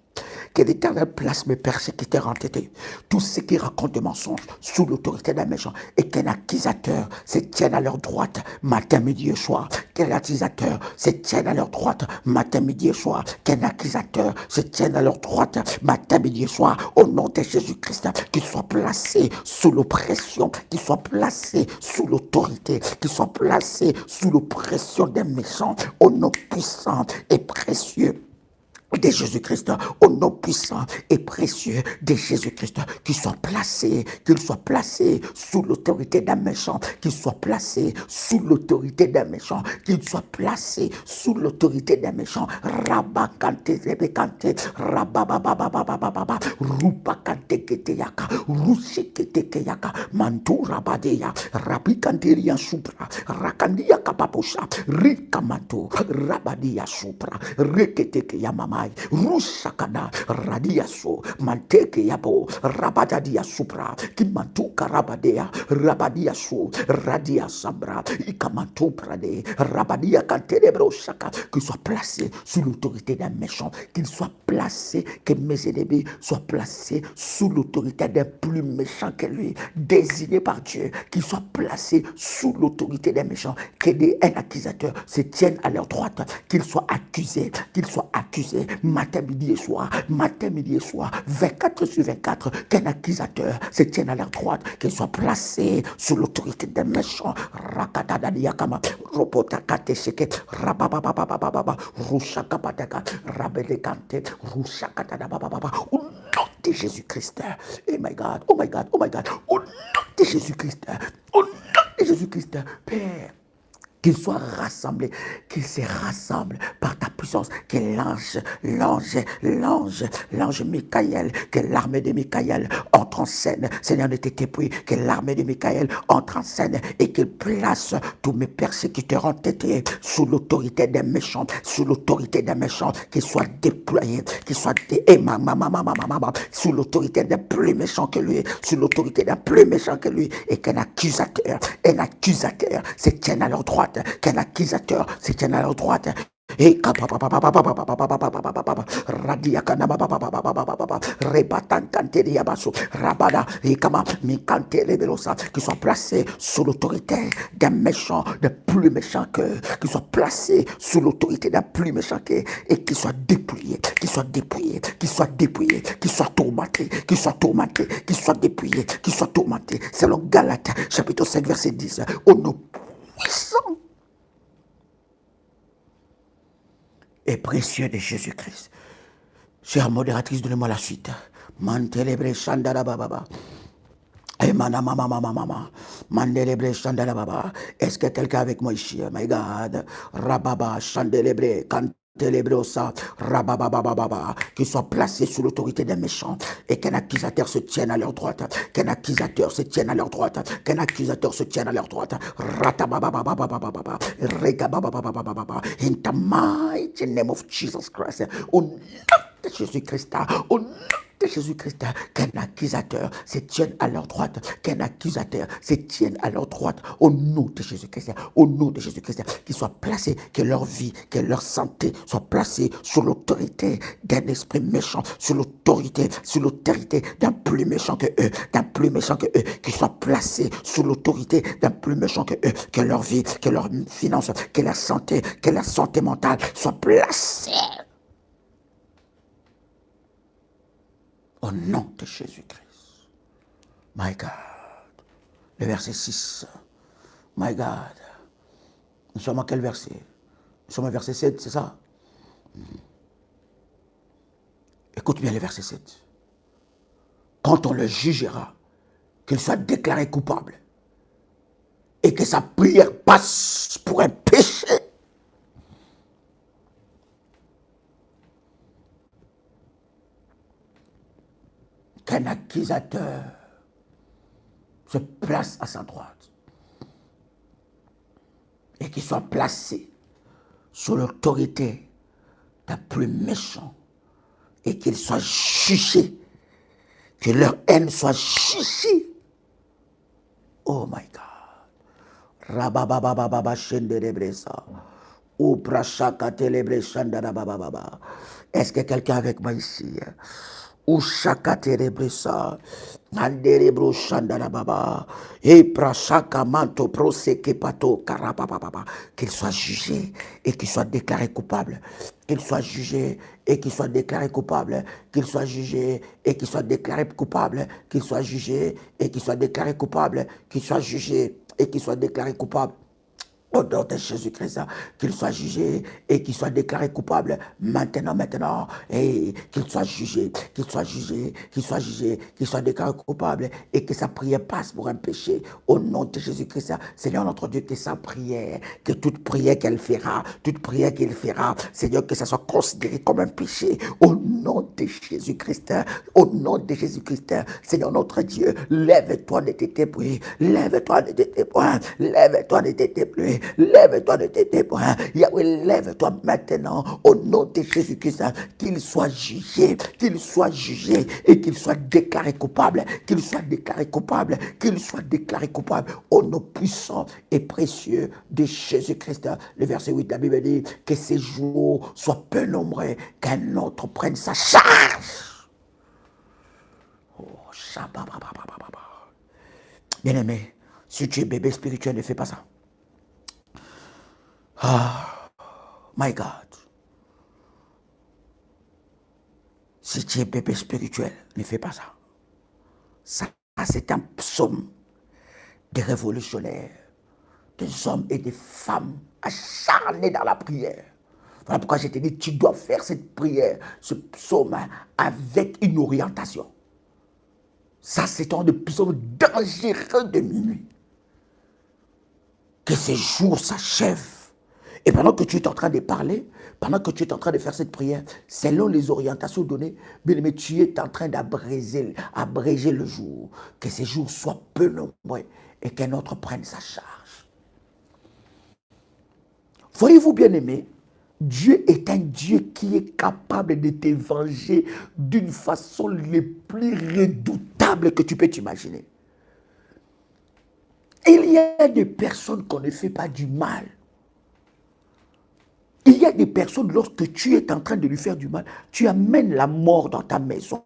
Que l'Éternel place mes persécuteurs entêtés, tous ceux qui racontent des mensonges sous l'autorité d'un méchant, et qu'un accusateur se tienne à leur droite matin, midi et soir. Qu'un accusateur se tienne à leur droite matin, midi et soir. Qu'un accusateur se tienne à leur droite matin, midi et soir. Au nom de Jésus-Christ, qu'ils soient placés sous l'oppression, qu'ils soient placés sous l'autorité, qu'ils soient placés sous l'oppression des méchants. Au nom puissant et précieux de Jésus-Christ, au nom puissant et précieux de Jésus-Christ, qu'il soit placé sous l'autorité d'un méchant, qu'il soit placé sous l'autorité d'un méchant, qu'il soit placé sous l'autorité d'un méchant. Rabakante rebekante, rabababababababa, rupakante keteyaka, rushekete keyaka, mantu rabadeya, rabikanteria supra, rakandia kapaposha, rikamantu, rabadia supra, rekete keyamama. Rushakana radiaso manteke yabo rabadadia supra kimantuka rabadea rabadiaso radia sabra ikamantu prade rabadia kantelebro shaka, qu'il soit placé sous l'autorité d'un méchant, qu'il soit placé, que mes ennemis soient placés sous l'autorité d'un plus méchant que lui, désigné par Dieu, qu'il soit placé sous l'autorité d'un méchant, un accusateur se tienne à leur droite, qu'il soit accusé, matin, midi et soir, 24 sur 24, qu'un accusateur se tienne à leur droite, qu'il soit placé sous l'autorité des méchants. Rakadadadiakama, Robotakate Seke, Rababababababa, Rushakabadaka, Rabedekante, Rushakatadabababa, au nom de Jésus-Christ. Oh my God, oh my God, oh my God, au nom de Jésus-Christ, au nom de Jésus-Christ, Père. Qu'ils soient rassemblés, qu'ils se rassemblent par ta puissance, que l'ange Michael, que l'armée de Michael entre en scène. Seigneur, ne t'étais plus, que l'armée de Michael entre en scène et qu'il place tous mes persécuteurs entêtés sous l'autorité des méchants, qu'ils soient déployés, qu'ils soient sous l'autorité des plus méchants que lui, et qu'un accusateur se tienne à leur droite, qu'un accusateur se tienne à leur droite. Et radia kanaba rebatan kanteria baso rabada et kama mikante lebelosa, qui sont placés sous l'autorité d'un méchant, de plus méchant que, qui soit placé sous l'autorité d'un plus méchant que, et qui soit dépouillé, qui soit tourmenté, qui soit dépouillé, qui soit tourmenté. Selon Galates chapitre 5 verset 10, au nom puissant et précieux de Jésus-Christ. Chère modératrice, donnez-moi la suite. Mantelebre Shandara Baba. Est-ce que quelqu'un avec moi ici? My God. Rababa, Chandelebre, Cantelebrosa, Rabababababa, qui soit placé sous l'autorité des méchants et qu'un accusateur se tienne à leur droite. Qu'un accusateur se tienne à leur droite. Qu'un accusateur se tienne à leur droite. Ratababababababa, Regabababababa. In the mighty name of Jesus Christ. Au nom de Jésus-Christ. Au nom de Jésus-Christ, qu'un accusateur se tienne à leur droite, qu'un accusateur se tienne à leur droite, au nom de Jésus-Christ, au nom de Jésus-Christ, qu'ils soient placés, que leur vie, que leur santé soit placée sous l'autorité d'un esprit méchant, sous l'autorité d'un plus méchant que eux, qu'ils soient placés sous l'autorité d'un plus méchant que eux, que leur vie, que leurs finances, que leur santé mentale soit placée. Au nom de Jésus-Christ. My God. Le verset 6. My God. Nous sommes à quel verset? Nous sommes au verset 7, c'est ça? Écoute bien le verset 7. Quand on le jugera, qu'il soit déclaré coupable et que sa prière passe pour un péché, qu'un accusateur se place à sa droite et qu'il soit placé sous l'autorité d'un plus méchant et qu'il soit jugé, que leur haine soit jugée. Oh my God. Rabababababa shenderebresa. Est-ce que quelqu'un avec moi ici? Ushakaterebresa. Anderebro Shandarababa. Et prashaka manto proseke pato karabababa. Qu'il soit jugé et qu'il soit déclaré coupable. Qu'il soit jugé et qu'il soit déclaré coupable. Qu'il soit jugé et qu'il soit déclaré coupable. Qu'il soit jugé et qu'il soit déclaré coupable. Qu'il soit jugé et qu'il soit déclaré coupable. Au nom de Jésus-Christ, qu'il soit jugé et qu'il soit déclaré coupable maintenant, et qu'il soit jugé, qu'il soit jugé, qu'il soit jugé, qu'il soit déclaré coupable et que sa prière passe pour un péché. Au nom de Jésus-Christ, Seigneur notre Dieu, que sa prière, que toute prière qu'elle fera, Seigneur, que ça soit considéré comme un péché. Au nom de Jésus-Christ, au nom de Jésus-Christ, Seigneur notre Dieu, lève-toi de tes témoins, lève-toi de tes témoins, lève-toi de tes témoins. Lève-toi de tes témoins. Yahweh, lève-toi maintenant au nom de Jésus-Christ, qu'il soit jugé et qu'il soit déclaré coupable, au nom puissant et précieux de Jésus-Christ. Le verset 8 de la Bible dit que ces jours soient peu nombreux, qu'un autre prenne sa charge. Oh, bien-aimé, si tu es bébé spirituel, ne fais pas ça. Ah, my God. Si tu es bébé spirituel, ne fais pas ça. Ça, c'est un psaume des révolutionnaires, des hommes et des femmes acharnés dans la prière. Voilà pourquoi je te dis, tu dois faire cette prière, ce psaume, avec une orientation. Ça, c'est un des psaumes dangereux de minuit. Que ces jours s'achèvent. Et pendant que tu es en train de parler, pendant que tu es en train de faire cette prière, selon les orientations données, bien aimé, tu es en train d'abréger le jour. Que ces jours soient peu nombreux et qu'un autre prenne sa charge. Voyez-vous, bien aimé, Dieu est un Dieu qui est capable de te venger d'une façon les plus redoutables que tu peux t'imaginer. Il y a des personnes qu'on ne fait pas du mal. Il y a des personnes, lorsque tu es en train de lui faire du mal, tu amènes la mort dans ta maison.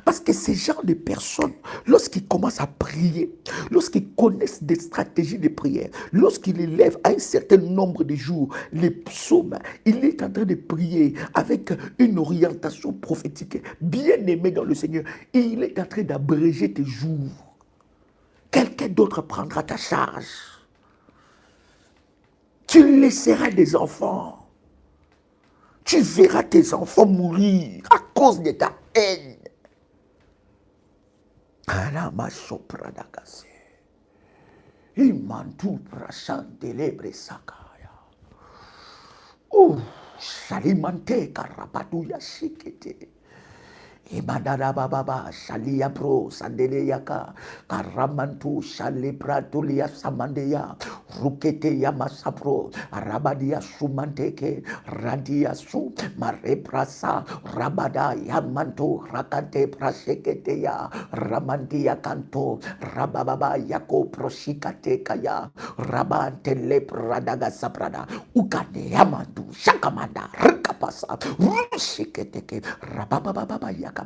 Parce que ces genres de personnes, lorsqu'ils commencent à prier, lorsqu'ils connaissent des stratégies de prière, lorsqu'ils élèvent à un certain nombre de jours les psaumes, il est en train de prier avec une orientation prophétique, bien aimé dans le Seigneur. Et il est en train d'abréger tes jours. Quelqu'un d'autre prendra ta charge. Tu laisseras des enfants. Tu verras tes enfants mourir à cause de ta haine. Kanama sopradagase. Imantu prasantelebre sakaya. Salimante karapatuya sikete. Imadara baba shalia pro sandele yaka karamantu shali pratulia samandeya rukete yamasapro arabadia sumanteke radia su mare prasa rabada yamanto rakate prasekete ya ramandia kanto rababa yako prosikate kaya rabante le pradaga saprada ukane yamantu shakamanda rikapasa rusiketeke rababa yakamamo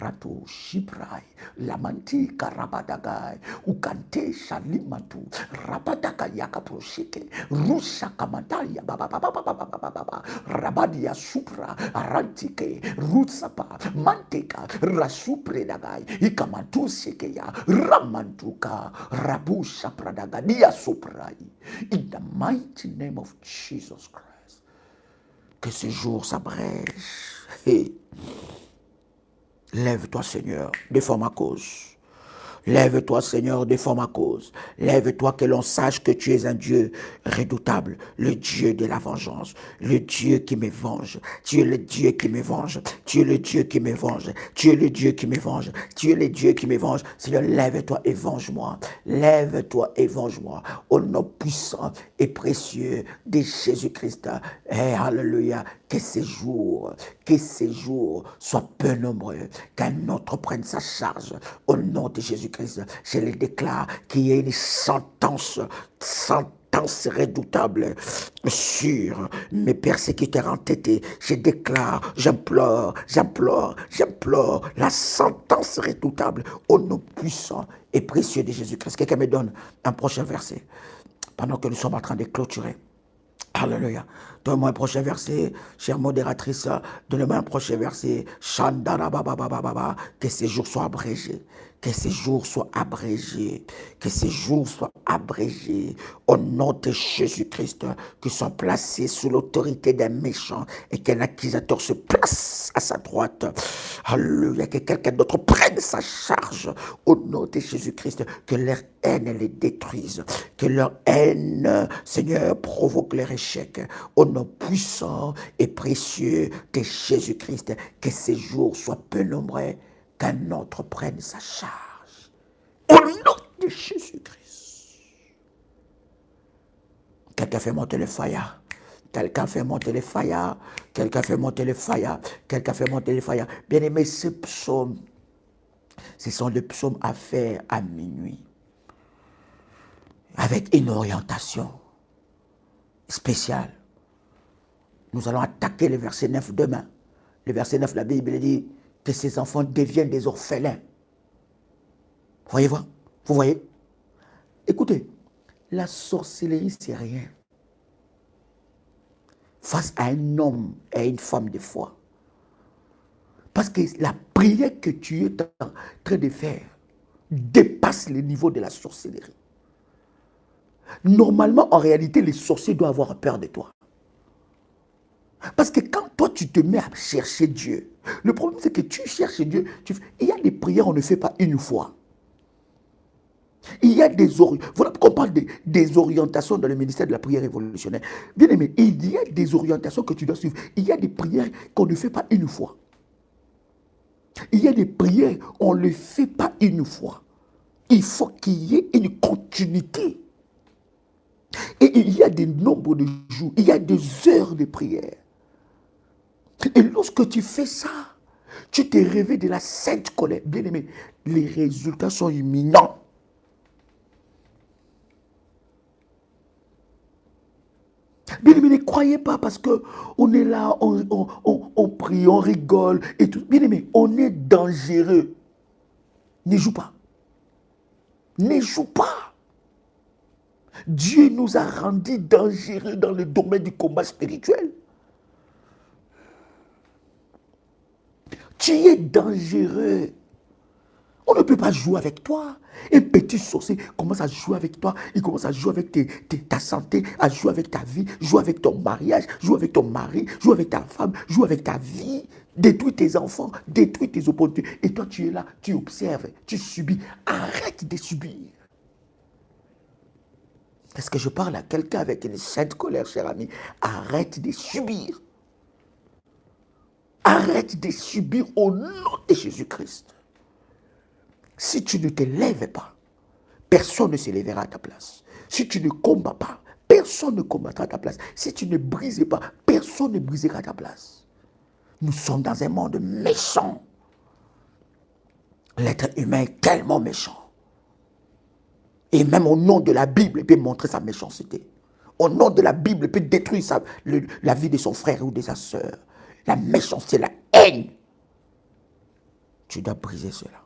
ratu shibrai lamanti karabadagai ukante shalimatu rabadaka yakaproshike rusa kamataya baba rabadia supra arantike rutsapa manteka rasupre dagai ikamatu sekeya ramantuka rabusha pradagadia suprai in the mighty name of Jesus Christ. Que ce jour s'abrège. Hey. Lève-toi, Seigneur, défends ma cause. Lève-toi, Seigneur, défends ma cause. Lève-toi, que l'on sache que tu es un Dieu redoutable, le Dieu de la vengeance, le Dieu qui me venge. Tu es le Dieu qui me venge. Tu es le Dieu qui me venge. Tu es le Dieu qui me venge. Tu es le Dieu qui me venge. Seigneur, lève-toi et venge-moi. Lève-toi et venge-moi. Au nom puissant et précieux de Jésus-Christ. Et alléluia. Que ces jours soient peu nombreux, qu'un autre prenne sa charge. Au nom de Jésus-Christ, je le déclare qu'il y ait une sentence redoutable sur mes persécuteurs entêtés. Je déclare, j'implore la sentence redoutable au nom puissant et précieux de Jésus-Christ. Quelqu'un me donne un prochain verset pendant que nous sommes en train de clôturer. Alléluia. Donne-moi un prochain verset, chère modératrice. Donne-moi un prochain verset. Shandara baba baba baba. Que ces jours soient abrégés. Que ces jours soient abrégés. Que ces jours soient abrégés. Au nom de Jésus-Christ, qui sont placés sous l'autorité d'un méchant et qu'un accusateur se place à sa droite. Alléluia. Que quelqu'un d'autre prenne sa charge. Au nom de Jésus-Christ, que leur haine les détruise. Que leur haine, Seigneur, provoque leur échec. Au nom puissant et précieux de Jésus-Christ, que ces jours soient peu nombreux, qu'un autre prenne sa charge. Au nom de Jésus-Christ. Quelqu'un fait monter le fire. Quelqu'un fait monter les fire. Quelqu'un fait monter les fire. Quelqu'un fait monter les fire. Bien aimé, ce psaume, ce sont des psaumes à faire à minuit. Avec une orientation spéciale. Nous allons attaquer le verset 9 demain. Le verset 9, la Bible dit que ces enfants deviennent des orphelins. Voyez-vous? Vous voyez? Écoutez, la sorcellerie, c'est rien. Face à un homme et à une femme de foi. Parce que la prière que tu es en train de faire dépasse le niveau de la sorcellerie. Normalement, en réalité, les sorciers doivent avoir peur de toi. Parce que quand toi, tu te mets à chercher Dieu, le problème, c'est que tu cherches Dieu. Il y a des prières, on ne fait pas une fois. Il y a des voilà pourquoi on parle des orientations dans le ministère de la prière révolutionnaire. Bien aimé, il y a des orientations que tu dois suivre. Il y a des prières qu'on ne fait pas une fois. Il y a des prières, on ne les fait pas une fois. Il faut qu'il y ait une continuité. Et il y a des nombres de jours, il y a des heures de prière. Et lorsque tu fais ça, tu te réveilles de la sainte colère. Bien aimé, les résultats sont imminents. Bien aimé, ne croyez pas parce qu'on est là, on prie, on rigole et tout. Bien aimé, on est dangereux. Ne joue pas. Ne joue pas. Dieu nous a rendus dangereux dans le domaine du combat spirituel. Tu es dangereux. On ne peut pas jouer avec toi. Un petit sorcier commence à jouer avec toi. Il commence à jouer avec ta santé, à jouer avec ta vie, jouer avec ton mariage, jouer avec ton mari, jouer avec ta femme, jouer avec ta vie. Détruire tes enfants, détruire tes opportunités. Et toi, tu es là, tu observes, tu subis. Arrête de subir. Est-ce que je parle à quelqu'un avec une sainte colère, cher ami? Arrête de subir. Arrête de subir au nom de Jésus-Christ. Si tu ne te lèves pas, personne ne se lèvera à ta place. Si tu ne combats pas, personne ne combattra à ta place. Si tu ne brises pas, personne ne brisera à ta place. Nous sommes dans un monde méchant. L'être humain est tellement méchant. Et même au nom de la Bible, il peut montrer sa méchanceté. Au nom de la Bible, il peut détruire la vie de son frère ou de sa soeur. La méchanceté, la haine. Tu dois briser cela.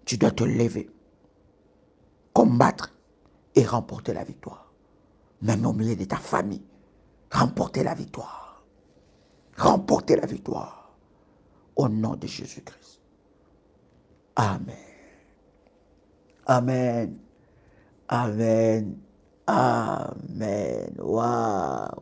Tu dois te lever, combattre et remporter la victoire. Même au milieu de ta famille, remporter la victoire. Remporter la victoire. Au nom de Jésus-Christ. Amen. Amen. Amen. Amen. Waouh.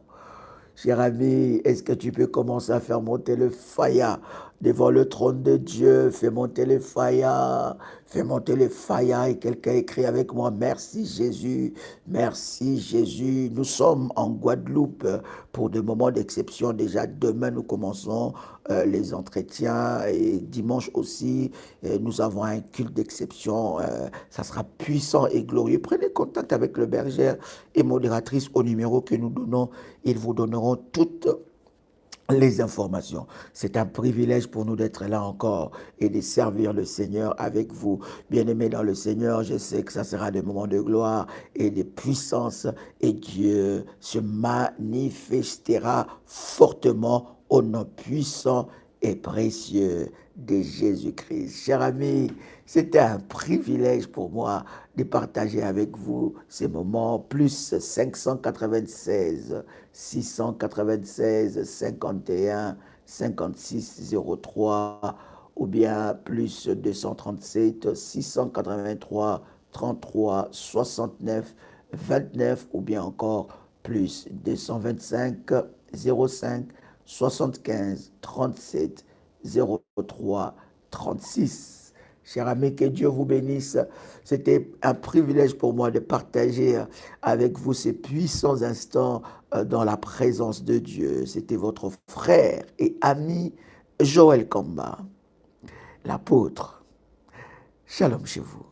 Cher ami, est-ce que tu peux commencer à faire monter le faya devant le trône de Dieu? Fais monter le faya. Fais monter le faya. Et quelqu'un écrit avec moi, merci Jésus. Merci Jésus. Nous sommes en Guadeloupe pour des moments d'exception. Déjà demain, nous commençons les entretiens et dimanche aussi, nous avons un culte d'exception. Ça sera puissant et glorieux. Prenez contact avec le berger et modératrice au numéro que nous donnons. Ils vous donneront toutes les informations. C'est un privilège pour nous d'être là encore et de servir le Seigneur avec vous. Bien-aimés dans le Seigneur, je sais que ça sera des moments de gloire et de puissance et Dieu se manifestera fortement au nom puissant et précieux de Jésus-Christ. Chers amis, c'était un privilège pour moi de partager avec vous ces moments, plus 596 696 51 56 03 ou bien plus 237 683 33 69 29 ou bien encore plus 225 05 75 37 03 36. Cher ami, que Dieu vous bénisse. C'était un privilège pour moi de partager avec vous ces puissants instants dans la présence de Dieu. C'était votre frère et ami Joël Kamba, l'apôtre. Shalom chez vous.